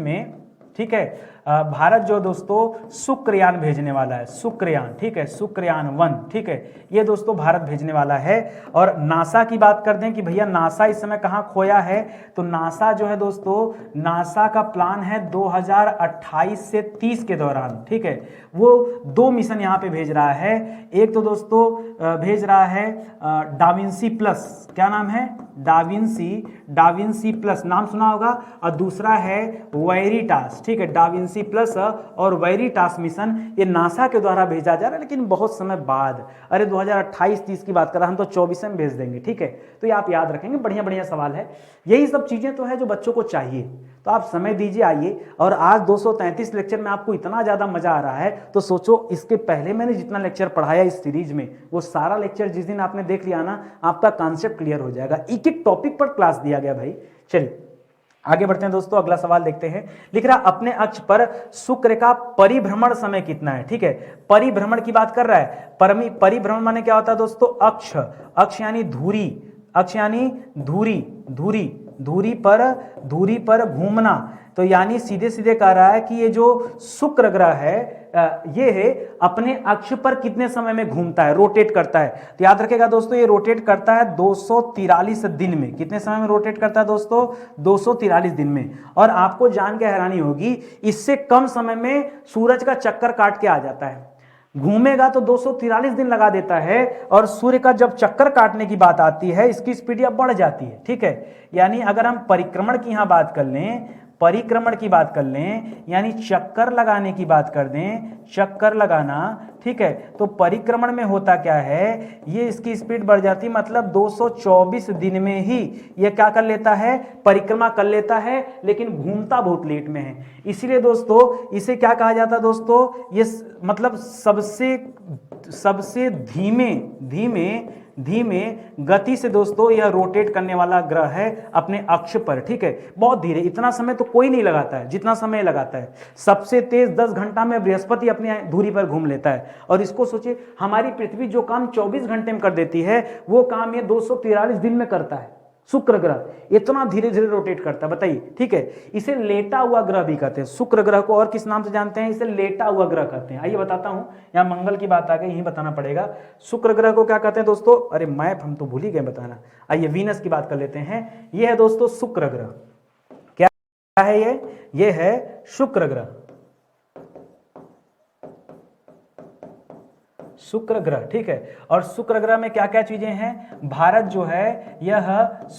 Speaker 1: में, ठीक है, भारत जो दोस्तों शुक्रयान भेजने वाला है, शुक्रयान, ठीक है, शुक्रयान 1, ठीक है, ये दोस्तों भारत भेजने वाला है। और नासा की बात कर दें कि भैया नासा इस समय कहाँ खोया है, तो नासा जो है दोस्तों, नासा का प्लान है 2028 से 30 के दौरान, ठीक है, वो 2 मिशन यहाँ पे भेज रहा है। एक तो दोस्तों भेज रहा है डाविंसी प्लस, क्या नाम है? डाविंसी प्लस, नाम सुना होगा। और दूसरा है वेरिटास, ठीक है, डाविंसी प्लस और वेरिटास मिशन, ये नासा के द्वारा भेजा जा रहा है, लेकिन बहुत समय बाद। अरे 2028-30 की बात कर रहा, हम तो 24 में भेज देंगे, ठीक है। तो ये आप याद रखेंगे, बढ़िया बढ़िया सवाल है। यही सब चीजें तो है जो बच्चों को चाहिए। तो आप समय दीजिए, आइए। और आज 233 लेक्चर में आपको इतना ज्यादा मजा आ रहा है, तो सोचो इसके पहले मैंने जितना लेक्चर पढ़ाया इस सीरीज में, वो सारा लेक्चर जिस दिन आपने देख लिया ना, आपका कॉन्सेप्ट क्लियर हो जाएगा। एक एक टॉपिक पर क्लास दिया गया भाई। चलिए आगे बढ़ते हैं दोस्तों, अगला सवाल देखते हैं। लिख रहा अपने अक्ष पर शुक्र का परिभ्रमण समय कितना है, ठीक है। परिभ्रमण की बात कर रहा है। परिभ्रमण माने क्या होता है दोस्तों? अक्ष यानी धुरी, अक्ष यानी धुरी पर घूमना। तो यानी सीधे सीधे कह रहा है कि ये जो शुक्र ग्रह है, ये है अपने अक्ष पर कितने समय में घूमता है, रोटेट करता है। तो याद रखेगा दोस्तों, ये रोटेट करता है 243 दिन में। कितने समय में रोटेट करता है दोस्तों? 243 दिन में। और आपको जान के हैरानी होगी, इससे कम समय में सूरज का चक्कर काट के आ जाता है। घूमेगा तो 243 दिन लगा देता है, और सूर्य का जब चक्कर काटने की बात आती है, इसकी स्पीड अब बढ़ जाती है, ठीक है। यानी अगर हम परिक्रमण की यहां बात कर लें, परिक्रमण की बात कर लें, यानी चक्कर लगाने की बात कर दें, चक्कर लगाना, ठीक है, तो परिक्रमण में होता क्या है, ये इसकी स्पीड बढ़ जाती, मतलब 224 दिन में ही ये क्या कर लेता है? परिक्रमा कर लेता है, लेकिन घूमता बहुत लेट में है। इसीलिए दोस्तों इसे क्या कहा जाता है दोस्तों? ये मतलब सबसे धीमे गति से दोस्तों यह रोटेट करने वाला ग्रह है अपने अक्ष पर, ठीक है। बहुत धीरे, इतना समय तो कोई नहीं लगाता है जितना समय लगाता है। सबसे तेज 10 घंटा में बृहस्पति अपनी धुरी पर घूम लेता है। और इसको सोचिए, हमारी पृथ्वी जो काम 24 घंटे में कर देती है, वो काम ये 243 दिन में करता है। शुक्र ग्रह इतना धीरे धीरे रोटेट करता है, बताइए, ठीक है। इसे लेटा हुआ ग्रह भी कहते हैं। शुक्र ग्रह को और किस नाम से जानते हैं? इसे लेटा हुआ ग्रह कहते हैं। आइए बताता हूं, यहां मंगल की बात आ गई, यही बताना पड़ेगा। शुक्र ग्रह को क्या कहते हैं दोस्तों? अरे मैप हम तो भूल ही गए बताना। आइए वीनस की बात कर लेते हैं। यह है दोस्तों शुक्र ग्रह। क्या है ये है शुक्र ग्रह, शुक्र ग्रह, ठीक है। और शुक्र ग्रह में क्या क्या चीजें हैं? भारत जो है यह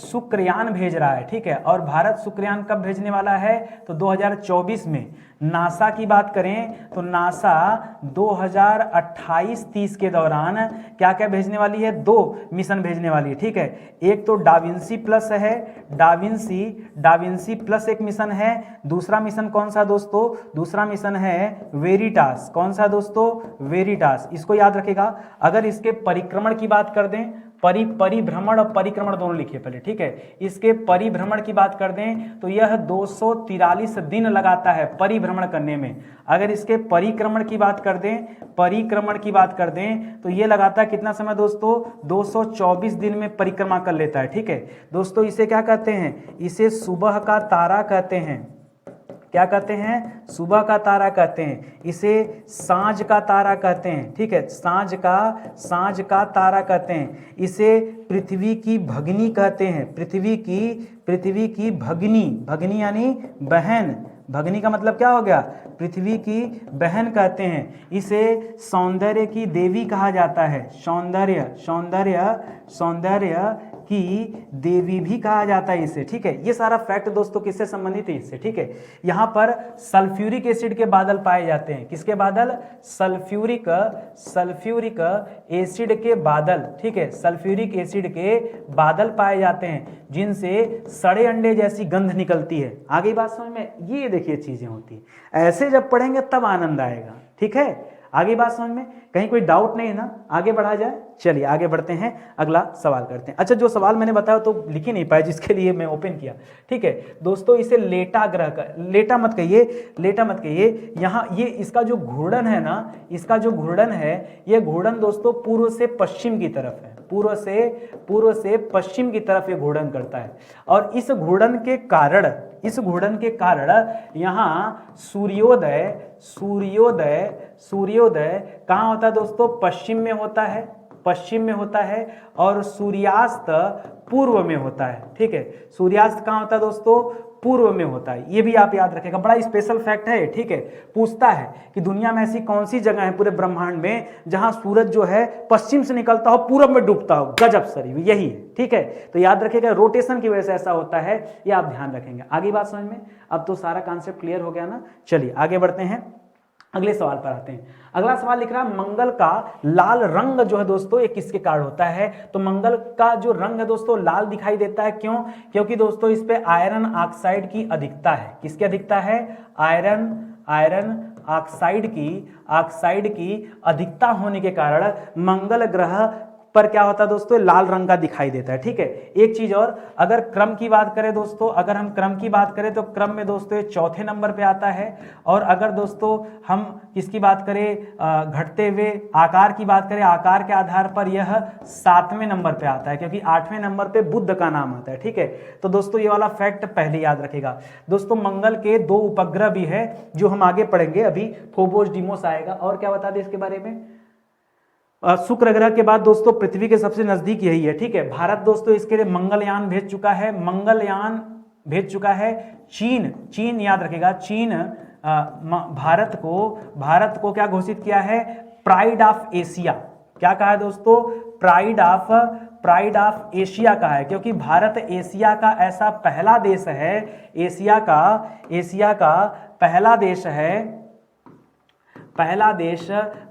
Speaker 1: शुक्रयान भेज रहा है, ठीक है। और भारत शुक्रयान कब भेजने वाला है? तो 2024 में। नासा की बात करें तो नासा 2028-30 के दौरान क्या क्या भेजने वाली है? 2 मिशन भेजने वाली है, ठीक है। एक तो डाविंसी प्लस है, डाविंसी प्लस एक मिशन है। दूसरा मिशन कौन सा दोस्तों? दूसरा मिशन है वेरिटास। कौन सा दोस्तों? वेरिटास। इसको याद रखेगा। अगर इसके परिक्रमण की बात कर दें, परिभ्रमण और परिक्रमण दोनों लिखिए पहले, ठीक है। इसके परिभ्रमण की बात कर दें तो यह 243 दिन लगाता है परिभ्रमण करने में। अगर इसके परिक्रमण की बात कर दें, परिक्रमण की बात कर दें तो ये लगाता है कितना समय दोस्तों, 224 दिन में परिक्रमा कर लेता है, ठीक है दोस्तों। इसे क्या कहते हैं, इसे सुबह का तारा कहते हैं। क्या कहते हैं, सुबह का तारा कहते हैं। इसे सांझ का तारा कहते हैं, ठीक है, सांझ का तारा कहते हैं। इसे पृथ्वी की भगिनी कहते हैं, पृथ्वी की भगिनी यानी बहन, भगिनी का मतलब क्या हो गया, पृथ्वी की बहन कहते हैं। इसे सौंदर्य की देवी कहा जाता है, सौंदर्य की देवी भी कहा जाता है इसे, ठीक है। ये सारा फैक्ट दोस्तों किससे संबंधित है, इससे, ठीक है। यहाँ पर सल्फ्यूरिक एसिड के बादल पाए जाते हैं, किसके बादल, सल्फ्यूरिक एसिड के बादल, ठीक है, सल्फ्यूरिक एसिड के बादल पाए जाते हैं जिनसे सड़े अंडे जैसी गंध निकलती है। आगे बात समझ में, ये देखिए चीजें होती है, ऐसे जब पढ़ेंगे तब आनंद आएगा, ठीक है। आगे बात समझ में, कहीं कोई डाउट नहीं है ना, आगे बढ़ा जाए। चलिए आगे बढ़ते हैं, अगला सवाल करते हैं। अच्छा, जो सवाल मैंने बताया तो लिख ही नहीं पाया, जिसके लिए मैं ओपन किया, ठीक है दोस्तों। इसे लेटा ग्रह का, लेटा मत कहिए, यहाँ ये इसका जो घूर्णन है ना, इसका जो घूर्णन है, ये घूर्णन दोस्तों पूर्व से पश्चिम की तरफ है, पूर्व से पश्चिम की तरफ ये घूर्णन करता है। और इस घूर्णन के कारण यहाँ सूर्योदय कहाँ होता है दोस्तों, पश्चिम में होता है और सूर्यास्त पूर्व में होता है, ठीक है। सूर्यास्त कहाँ होता है दोस्तों, पूर्व में होता है। ये भी आप याद रखेगा, बड़ा स्पेशल फैक्ट है, ठीक है। पूछता है कि दुनिया में ऐसी कौन सी जगह है पूरे ब्रह्मांड में जहां सूरज जो है पश्चिम से निकलता हो पूर्व में डूबता हो, गजब सर, यही है, ठीक है। तो याद रखिएगा, रोटेशन की वजह से ऐसा होता है, ये आप ध्यान रखेंगे। आगे बात समझ में, अब तो सारा कॉन्सेप्ट क्लियर हो गया ना। चलिए आगे बढ़ते हैं, अगले सवाल पर आते हैं। अगला सवाल लिख रहा है, मंगल का लाल रंग जो है दोस्तों ये किसके कारण होता है। तो मंगल का जो रंग है दोस्तों लाल दिखाई देता है, क्यों, क्योंकि दोस्तों इस पे आयरन ऑक्साइड की अधिकता है। किसकी अधिकता है, आयरन ऑक्साइड की अधिकता होने के कारण मंगल ग्रह पर क्या होता है दोस्तों, लाल रंग का दिखाई देता है, ठीक है। एक चीज और, अगर क्रम की बात करें दोस्तों, अगर हम क्रम की बात करें तो क्रम में दोस्तों ये चौथे नंबर पे आता है। और अगर दोस्तों हम किसकी बात करें, घटते हुए आकार की बात करें, आकार के आधार पर यह 7वें नंबर पे आता है, क्योंकि 8वें नंबर पे बुध का नाम आता है, ठीक है। तो दोस्तों ये वाला फैक्ट पहले याद रखेगा। दोस्तों मंगल के 2 उपग्रह भी है जो हम आगे पढ़ेंगे, अभी फोबोस डीमोस आएगा। और क्या बता दें इसके बारे में, शुक्र ग्रह के बाद दोस्तों पृथ्वी के सबसे नजदीक यही है, ठीक है। भारत दोस्तों इसके लिए मंगलयान भेज चुका है। चीन याद रखेगा, चीन भारत को क्या घोषित किया है, प्राइड ऑफ एशिया। क्या कहा है दोस्तों, प्राइड ऑफ एशिया कहा है, क्योंकि भारत एशिया का ऐसा पहला देश है, एशिया का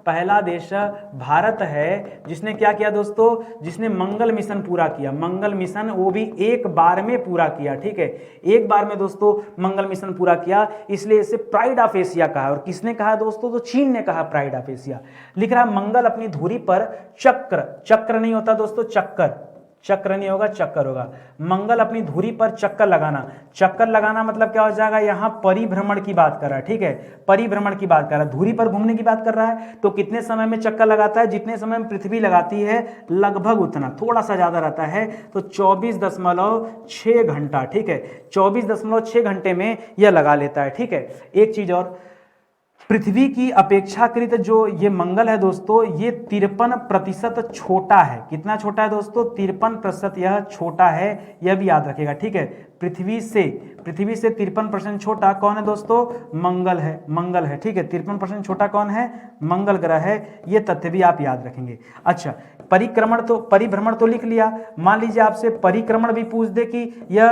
Speaker 1: पहला देश भारत है जिसने क्या किया दोस्तों, जिसने मंगल मिशन पूरा किया। मंगल मिशन वो भी एक बार में पूरा किया, ठीक है, एक बार में दोस्तों मंगल मिशन पूरा किया, इसलिए इसे प्राइड ऑफ एशिया कहा। और किसने कहा दोस्तों, तो चीन ने कहा प्राइड ऑफ एशिया। लिख रहा है मंगल अपनी धुरी पर चक्र नहीं होता दोस्तों, चक्र नहीं होगा, चक्कर होगा। मंगल अपनी धुरी पर चक्कर लगाना मतलब क्या हो जाएगा, यहां परिभ्रमण की बात कर रहा है, ठीक है, परिभ्रमण की बात कर रहा है, धुरी पर घूमने की बात कर रहा है। तो कितने समय में चक्कर लगाता है, जितने समय में पृथ्वी लगाती है लगभग उतना, थोड़ा सा ज्यादा रहता है, तो 24.6 घंटा, ठीक है, 24.6 घंटे में यह लगा लेता है, ठीक है। एक चीज और, पृथ्वी की अपेक्षाकृत जो ये मंगल है दोस्तों, ये 53% छोटा है। कितना छोटा है दोस्तों, 53% यह छोटा है, यह भी याद रखिएगा, ठीक है। पृथ्वी से 53% छोटा कौन है दोस्तों, मंगल है, ठीक है। 53% छोटा कौन है, मंगल ग्रह है, ये तथ्य भी आप याद रखेंगे। अच्छा, परिभ्रमण तो लिख लिया। मान लीजिए आपसे परिक्रमण भी पूछ दे कि यह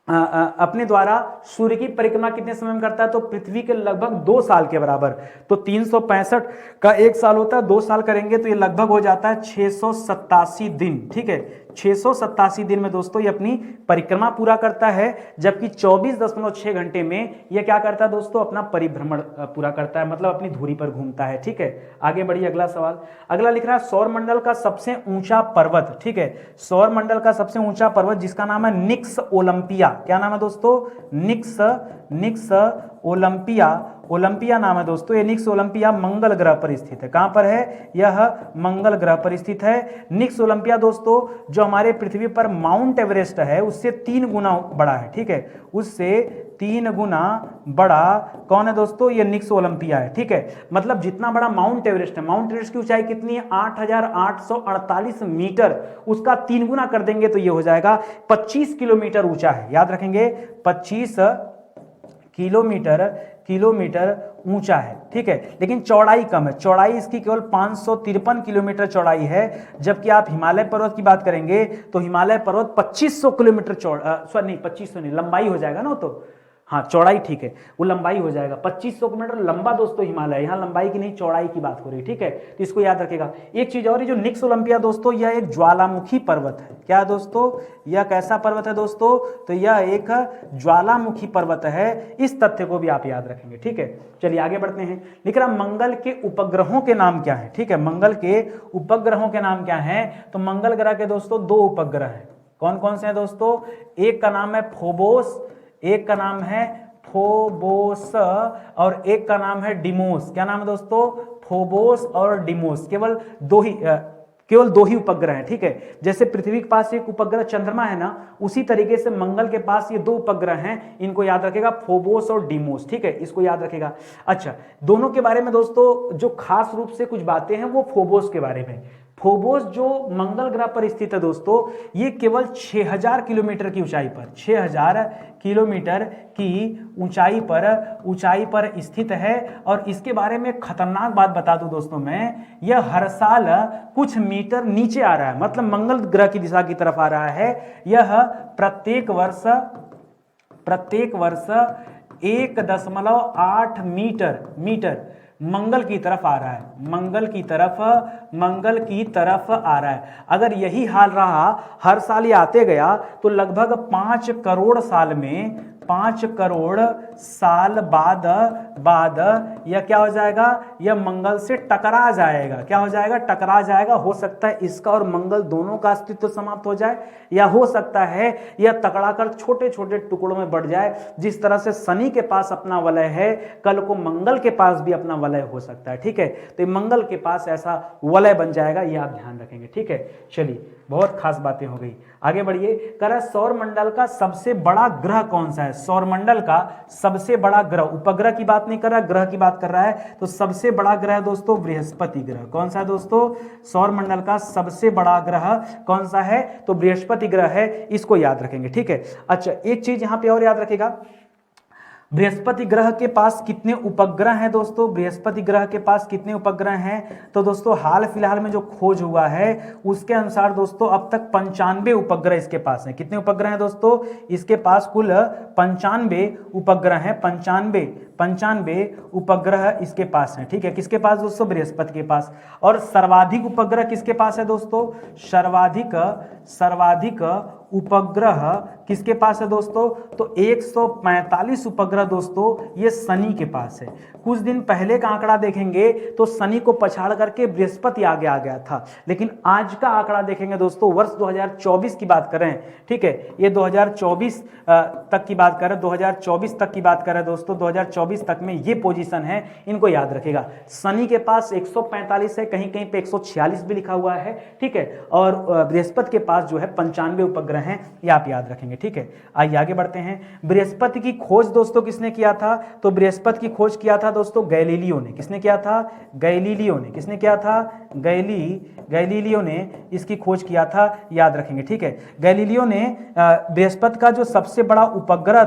Speaker 1: अपने द्वारा सूर्य की परिक्रमा कितने समय में करता है, तो पृथ्वी के लगभग 2 साल के बराबर। तो 365 का 1 साल होता है, 2 साल करेंगे तो ये लगभग हो जाता है 687 दिन, ठीक है, 687 दिन में दोस्तों ये अपनी परिक्रमा पूरा करता है, जबकि 24.6 घंटे में ये क्या करता है दोस्तों, अपना परिभ्रमण पूरा करता है, मतलब अपनी धुरी पर घूमता है। ठीक है, आगे बढ़िए अगला सवाल। अगला लिख रहा है सौर मंडल का सबसे ऊंचा पर्वत। ठीक है, सौर मंडल का सबसे ऊंचा पर्वत जिसका नाम है निक्स ओलंपिया। क्या नाम है दोस्तों, निक्स ओलंपिया नाम है दोस्तों। ये निक्स ओलंपिया मंगल ग्रह पर स्थित है। कहां पर है, यह मंगल ग्रह पर स्थित है। निक्स ओलंपिया दोस्तों जो हमारे पृथ्वी पर माउंट एवरेस्ट है उससे 3 गुना बड़ा है। ठीक है, उससे 3 गुना बड़ा कौन है दोस्तों, ये निक्स ओलंपिया है। ठीक है, मतलब जितना बड़ा माउंट एवरेस्ट है, माउंट एवरेस्ट की ऊंचाई कितनी है, 8,848 मीटर, उसका 3 गुना कर देंगे तो ये हो जाएगा 25 किलोमीटर ऊंचा है। याद रखेंगे 25 किलोमीटर ऊंचा है। ठीक है, लेकिन चौड़ाई कम है, चौड़ाई इसकी केवल 553 किलोमीटर चौड़ाई है, जबकि आप हिमालय पर्वत की बात करेंगे तो हिमालय पर्वत 2500 किलोमीटर नहीं 2500 नहीं, लंबाई हो जाएगा ना, तो हाँ चौड़ाई ठीक है, वो लंबाई हो जाएगा। 2500 किलोमीटर लंबा दोस्तों हिमालय, यहाँ लंबाई की नहीं चौड़ाई की बात हो रही है। ठीक है, तो इसको याद रखेगा। एक चीज और, ये जो निक्स ओलंपिया दोस्तों यह एक ज्वालामुखी पर्वत है। क्या है दोस्तों, यह कैसा पर्वत है दोस्तों, तो यह एक ज्वालामुखी पर्वत है। इस तथ्य को भी आप याद रखेंगे। ठीक है, चलिए आगे बढ़ते हैं। लिख रहा मंगल के उपग्रहों के नाम क्या है। ठीक है, मंगल के उपग्रहों के नाम क्या है, तो मंगल ग्रह के दोस्तों 2 उपग्रह हैं। कौन कौन से हैं दोस्तों, एक का नाम है फोबोस, एक का नाम है फोबोस और एक का नाम है डिमोस। क्या नाम है दोस्तों, फोबोस और डिमोस। केवल दो ही उपग्रह हैं। ठीक है, जैसे पृथ्वी के पास एक उपग्रह चंद्रमा है ना, उसी तरीके से मंगल के पास ये 2 उपग्रह हैं। इनको याद रखेगा, फोबोस और डिमोस। ठीक है, इसको याद रखेगा। अच्छा, दोनों के बारे में दोस्तों जो खास रूप से कुछ बातें हैं वो फोबोस के बारे में। फोबोस जो मंगल ग्रह पर स्थित है दोस्तों, ये केवल 6000 किलोमीटर की ऊंचाई पर 6000 किलोमीटर की ऊंचाई पर स्थित है। और इसके बारे में खतरनाक बात बता दूं दोस्तों मैं, यह हर साल कुछ मीटर नीचे आ रहा है, मतलब मंगल ग्रह की दिशा की तरफ आ रहा है। यह प्रत्येक वर्ष 1.8 मीटर मंगल की तरफ आ रहा है, मंगल की तरफ आ रहा है। अगर यही हाल रहा, हर साल ये आते गया, तो लगभग 5 करोड़ साल बाद यह क्या हो जाएगा, यह मंगल से टकरा जाएगा। क्या हो जाएगा, टकरा जाएगा। हो सकता है इसका और मंगल दोनों का अस्तित्व समाप्त हो जाए, या हो सकता है यह टकराकर छोटे छोटे टुकड़ों में बढ़ जाए। जिस तरह से शनि के पास अपना वलय है, कल को मंगल के पास भी अपना वलय हो सकता है। ठीक है, तो मंगल के पास ऐसा वलय बन जाएगा, यह आप ध्यान रखेंगे। ठीक है, चलिए बहुत खास बातें हो गई, आगे बढ़िए। कह रहा है सौर मंडल का सबसे बड़ा ग्रह कौन सा है। सौर मंडल का सबसे बड़ा ग्रह, उपग्रह की बात नहीं कर रहा, ग्रह की बात कर रहा है। तो सबसे बड़ा ग्रह दोस्तों बृहस्पति ग्रह। कौन सा है दोस्तों, सौर मंडल का सबसे बड़ा ग्रह कौन सा है, तो बृहस्पति ग्रह है। इसको याद रखेंगे। ठीक है, अच्छा एक चीज यहां पे और याद रखेगा, बृहस्पति ग्रह के पास कितने उपग्रह हैं दोस्तों, बृहस्पति ग्रह के पास कितने उपग्रह हैं, तो दोस्तों हाल फिलहाल में जो खोज हुआ है उसके अनुसार दोस्तों अब तक 95 उपग्रह इसके पास हैं। कितने उपग्रह हैं दोस्तों, इसके पास कुल 95 उपग्रह हैं। 95 उपग्रह इसके पास हैं। ठीक है, किसके पास दोस्तों, बृहस्पति के पास। और सर्वाधिक उपग्रह किसके पास है दोस्तों, सर्वाधिक उपग्रह किसके पास है दोस्तों, तो 145 उपग्रह दोस्तों ये शनि के पास है। कुछ दिन पहले का आंकड़ा देखेंगे तो शनि को पछाड़ करके बृहस्पति आगे आ गया था, लेकिन आज का आंकड़ा देखेंगे दोस्तों, वर्ष 2024 की बात करें। ठीक है, ये 2024 तक की बात करें, 2024 तक की बात करें दोस्तों, 2024 तक में ये पोजीशन है, इनको याद रखेगा। शनि के पास 145 है, कहीं कहीं पे 146 भी लिखा हुआ है। ठीक है, और बृहस्पति के पास जो है 95 उपग्रह हैं, ये आप याद रखेंगे। ठीक है, आइए आगे बढ़ते हैं। बृहस्पति की खोज दोस्तों किसने किया था, तो बृहस्पति की खोज किया था दोस्तों गैलीलियो ने। किसने किया था, गैलीलियो ने। किसने किया था, गैलीलियो ने इसकी खोज किया था, याद रखेंगे। ठीक है, गैलीलियो ने बृहस्पति का जो सबसे बड़ा उपग्रह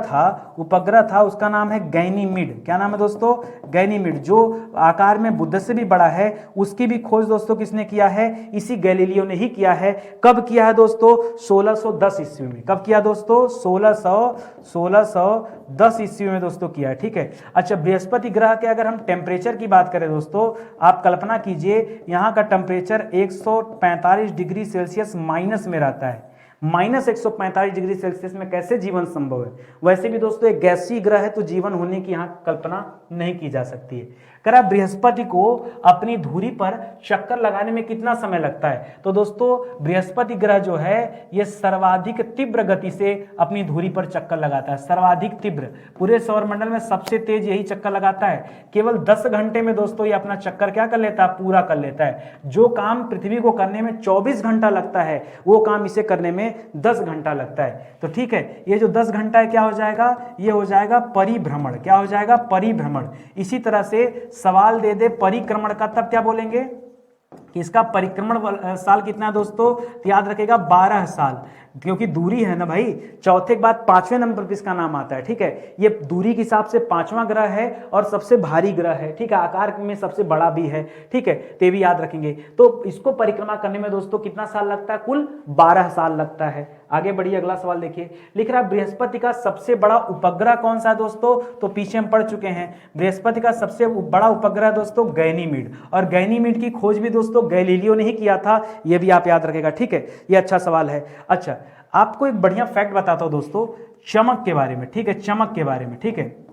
Speaker 1: था उसका नाम है गैनीमिड। क्या नाम है दोस्तों, गैनीमिड, जो आकार में बुध से भी बड़ा है। उसकी भी खोज दोस्तों किसने किया है, इसी गैलीलियो ने ही किया है। कब किया है दोस्तों, 1610 1610 ईस्वी में। कब किया दोस्तों? 1610 ईस्वी में दोस्तों किया है, ठीक है। अच्छा, बृहस्पति ग्रह के अगर हम टेम्परेचर की बात करें दोस्तों, आप कल्पना कीजिए यहाँ का टेम्परेचर 145 डिग्री सेल्सियस माइनस में रहता है। -145 डिग्री सेल्सियस में कैसे जीवन संभव है? वैसे भी दोस्तों एक गैसीय ग्रह है तो जीवन होने की यहाँ कल्पना नहीं की जा सकती है। करा बृहस्पति को अपनी धुरी पर चक्कर लगाने में कितना समय लगता है? तो दोस्तों बृहस्पति ग्रह जो है ये सर्वाधिक तीव्र गति से अपनी धुरी पर चक्कर लगाता है, सर्वाधिक तीव्र। पूरे सौरमंडल में सबसे तेज यही चक्कर लगाता है। केवल 10 घंटे में दोस्तों ये अपना चक्कर क्या कर लेता है? पूरा कर लेता है। जो काम पृथ्वी को करने में 24 घंटा लगता है वो काम इसे करने में 10 घंटा लगता है। तो ठीक है, ये जो 10 घंटा है क्या हो जाएगा? ये हो जाएगा परिभ्रमण। क्या हो जाएगा? परिभ्रमण। इसी तरह से सवाल दे दे परिक्रमण का, तब क्या बोलेंगे कि इसका परिक्रमण साल कितना है दोस्तों? तो याद रखेगा 12 साल, क्योंकि दूरी है ना भाई। चौथे के बाद 5वें नंबर पर इसका नाम आता है, ठीक है। ये दूरी के हिसाब से 5वां ग्रह है और सबसे भारी ग्रह है, ठीक है। आकार में सबसे बड़ा भी है, ठीक है। तो भी याद रखेंगे। तो इसको परिक्रमा करने में दोस्तों कितना साल लगता है? कुल 12 साल लगता है। आगे बढ़िए, अगला सवाल देखिए। लिख रहा है बृहस्पति का सबसे बड़ा उपग्रह कौन सा है दोस्तों? तो पीछे हम पढ़ चुके हैं। बृहस्पति का सबसे बड़ा उपग्रह दोस्तों गैनीमीड, और गैनीमीड की खोज भी दोस्तों गैलीलियो ने ही किया था, ये भी आप याद रखेगा, ठीक है। ये अच्छा सवाल है। अच्छा, आपको एक बढ़िया फैक्ट बताता हूं दोस्तों चमक के बारे में, ठीक है। चमक के बारे में, ठीक है।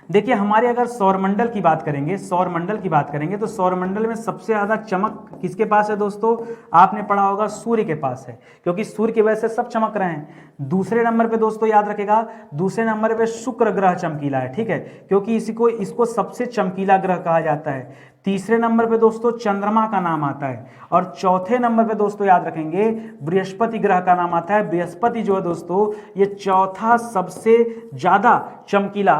Speaker 1: देखिए हमारे अगर सौरमंडल की बात करेंगे, सौरमंडल की बात करेंगे तो सौरमंडल में सबसे ज्यादा चमक किसके पास है दोस्तों? आपने पढ़ा होगा सूर्य के पास है, क्योंकि सूर्य की वजह से सब चमक रहे हैं। दूसरे नंबर पे दोस्तों याद रखेगा, दूसरे नंबर पे शुक्र ग्रह चमकीला है, ठीक है, क्योंकि इसको सबसे चमकीला ग्रह कहा जाता है। तीसरे नंबर पे दोस्तों चंद्रमा का नाम आता है, और चौथे नंबर पे दोस्तों याद रखेंगे बृहस्पति ग्रह का नाम आता है। बृहस्पति जो है दोस्तों ये चौथा सबसे ज्यादा चमकीला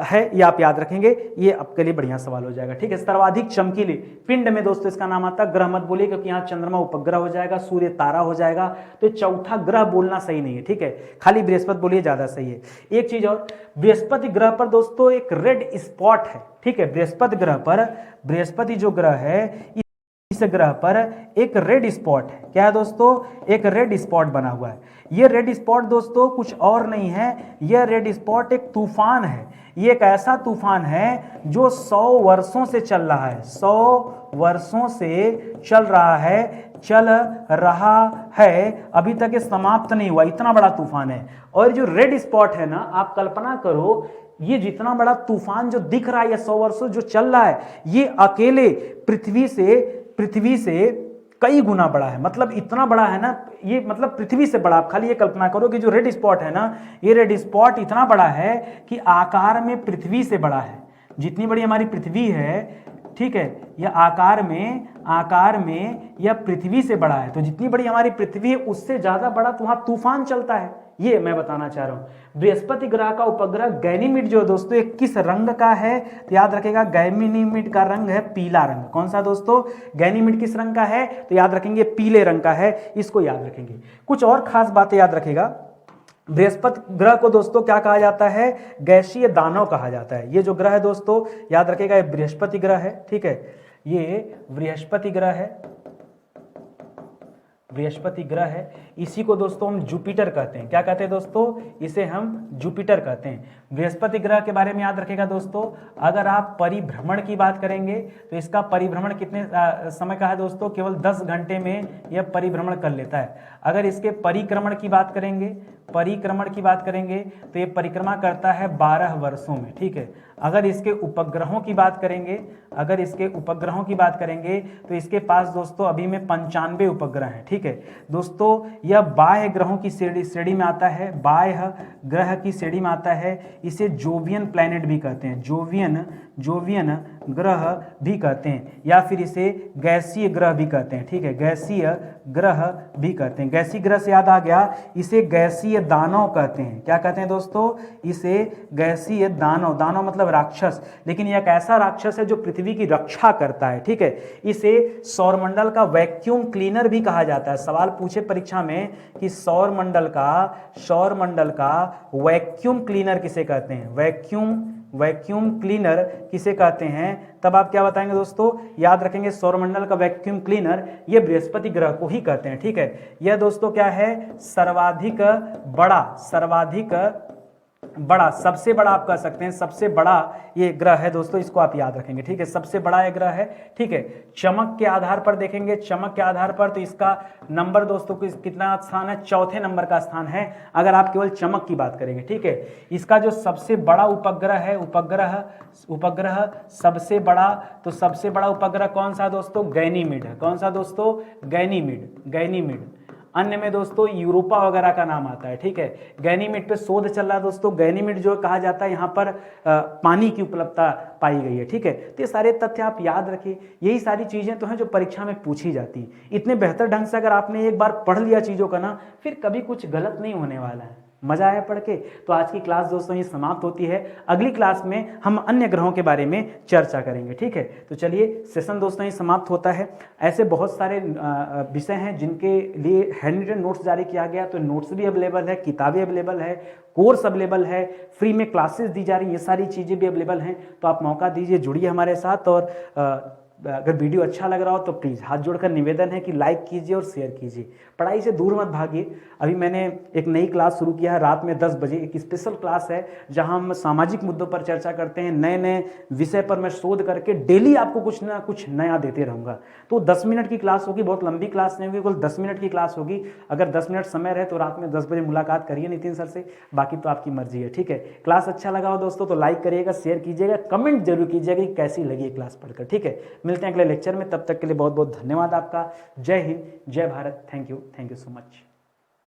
Speaker 1: है, ये आप याद रखेंगे। ये आपके लिए बढ़िया सवाल हो जाएगा, ठीक है। सर्वाधिक चमकीले पिंड में दोस्तों इसका नाम आता है। ग्रह मत बोलिए, क्योंकि यहाँ चंद्रमा उपग्रह हो जाएगा, सूर्य तारा हो जाएगा, तो चौथा ग्रह बोलना सही नहीं है, ठीक है। खाली बृहस्पति बोलिए, ज्यादा सही है। एक चीज और, बृहस्पति ग्रह पर दोस्तों एक रेड स्पॉट है, ठीक है। बृहस्पति ग्रह पर, बृहस्पति जो ग्रह है इस ग्रह पर एक रेड स्पॉट है। क्या है दोस्तों? एक रेड स्पॉट बना हुआ है। ये रेड स्पॉट दोस्तों कुछ और नहीं है, यह रेड स्पॉट एक तूफान है। ये एक ऐसा तूफान है जो 100 वर्षों से चल रहा है, 100 वर्षों से चल रहा है, अभी तक ये समाप्त नहीं हुआ। इतना बड़ा तूफान है। और जो रेड स्पॉट है ना, आप कल्पना करो, ये जितना बड़ा तूफान जो दिख रहा है, ये 100 वर्षों जो चल रहा है, ये अकेले पृथ्वी से कई गुना बड़ा है। मतलब इतना बड़ा है ना ये, मतलब पृथ्वी से बड़ा। आप खाली ये कल्पना करो कि जो रेड स्पॉट है ना, ये रेड स्पॉट इतना बड़ा है कि आकार में पृथ्वी से बड़ा है। जितनी बड़ी हमारी पृथ्वी है, ठीक है, यह आकार में यह पृथ्वी से बड़ा है। तो जितनी बड़ी हमारी पृथ्वी है उससे ज्यादा बड़ा तो वहां तूफान चलता है, ये मैं बताना चाह रहा हूं। बृहस्पति ग्रह का उपग्रह गैनीमीड जो दोस्तों एक किस रंग का है? तो याद रखेगा गैनीमीड का रंग है पीला रंग। कौन सा दोस्तों? गैनीमीड किस रंग का है? तो याद रखेंगे पीले रंग का है, इसको याद रखेंगे। कुछ और खास बातें याद रखेगा। बृहस्पति ग्रह को दोस्तों क्या कहा जाता है? गैसीय दानव कहा जाता है। ये जो ग्रह है दोस्तों याद रखेगा, ये बृहस्पति ग्रह है, ठीक है। ये बृहस्पति ग्रह है, बृहस्पति ग्रह है। इसी को दोस्तों हम जुपिटर कहते हैं। क्या कहते हैं दोस्तों? इसे हम जुपिटर कहते हैं। बृहस्पति ग्रह के बारे में याद रखेगा दोस्तों, अगर आप परिभ्रमण की बात करेंगे तो इसका परिभ्रमण कितने समय का है दोस्तों? केवल 10 घंटे में यह परिभ्रमण कर लेता है। अगर इसके परिक्रमण की बात करेंगे तो ये परिक्रमा करता है 12 वर्षों में, ठीक है। अगर इसके उपग्रहों की बात करेंगे तो इसके पास दोस्तों अभी में 95 उपग्रह हैं, ठीक है दोस्तों। यह बाह्य ग्रहों की श्रेणी में आता है, बाह्य ग्रह की श्रेणी में आता है। इसे जोवियन प्लैनेट भी कहते हैं, जोवियन ग्रह भी कहते हैं, या फिर इसे गैसीय ग्रह भी कहते हैं, ठीक है। गैसीय ग्रह भी कहते हैं। गैसीय ग्रह से याद आ गया, इसे गैसीय दानव कहते हैं। क्या कहते हैं दोस्तों? इसे गैसीय दानव, दानव मतलब राक्षस, लेकिन यह एक ऐसा राक्षस है जो पृथ्वी की रक्षा करता है, ठीक है। इसे सौरमंडल का वैक्यूम क्लीनर भी कहा जाता है। सवाल पूछे परीक्षा में कि सौरमंडल का वैक्यूम क्लीनर किसे कहते हैं? वैक्यूम क्लीनर किसे कहते हैं, तब आप क्या बताएंगे दोस्तों, याद रखेंगे सौरमंडल का वैक्यूम क्लीनर ये बृहस्पति ग्रह को ही कहते हैं। ठीक है, यह दोस्तों क्या है, सर्वाधिक बड़ा, सबसे बड़ा आप कह सकते हैं, सबसे बड़ा ये ग्रह है दोस्तों, इसको आप याद रखेंगे। ठीक है, सबसे बड़ा ये ग्रह है। ठीक है, चमक के आधार पर देखेंगे, चमक के आधार पर तो इसका नंबर दोस्तों कितना स्थान है, चौथे नंबर का स्थान है अगर आप केवल चमक की बात करेंगे। ठीक है, इसका जो सबसे बड़ा उपग्रह है, उपग्रह सबसे बड़ा, तो सबसे बड़ा उपग्रह कौन सा दोस्तों, गैनीमीड है। कौन सा दोस्तों, गैनीमीड। अन्य में दोस्तों यूरोपा वगैरह का नाम आता है। ठीक है, गैनीमीड पे शोध चल रहा है दोस्तों। गैनीमीड जो कहा जाता है, यहाँ पर पानी की उपलब्धता पाई गई है। ठीक है, तो ये सारे तथ्य आप याद रखिए, यही सारी चीजें तो हैं जो परीक्षा में पूछी जाती। इतने बेहतर ढंग से अगर आपने एक बार पढ़ लिया चीजों का ना, फिर कभी कुछ गलत नहीं होने वाला है। मजा आया पढ़ के। तो आज की क्लास दोस्तों ये समाप्त होती है। अगली क्लास में हम अन्य ग्रहों के बारे में चर्चा करेंगे। ठीक है, तो चलिए सेशन दोस्तों ये समाप्त होता है। ऐसे बहुत सारे विषय हैं जिनके लिए हैंड रिटन नोट्स जारी किया गया, तो नोट्स भी अवेलेबल है, किताबें अवेलेबल है, कोर्स अवेलेबल है, फ्री में क्लासेस दी जा रही, ये सारी चीज़ें भी अवेलेबल हैं। तो आप मौका दीजिए, जुड़िए हमारे साथ। और अगर वीडियो अच्छा लग रहा हो तो प्लीज़ हाथ जोड़कर निवेदन है कि लाइक कीजिए और शेयर कीजिए। पढ़ाई से दूर मत भागिए। अभी मैंने एक नई क्लास शुरू किया है, रात में 10 बजे एक स्पेशल क्लास है जहां हम सामाजिक मुद्दों पर चर्चा करते हैं। नए नए विषय पर मैं शोध करके डेली आपको कुछ ना कुछ नया देते रहूँगा। तो 10 मिनट की क्लास होगी, बहुत लंबी क्लास नहीं होगी, केवल 10 मिनट की क्लास होगी। अगर 10 मिनट समय रहे तो रात में 10 बजे मुलाकात करिए नितिन सर से, बाकी तो आपकी मर्जी है। ठीक है, क्लास अच्छा लगा हो दोस्तों तो लाइक करिएगा, शेयर कीजिएगा, कमेंट जरूर कीजिएगा कि कैसी लगी क्लास पढ़कर। ठीक है, मिलते हैं अगले लेक्चर में, तब तक के लिए बहुत बहुत धन्यवाद आपका। जय हिंद, जय Bharat. Thank you so much.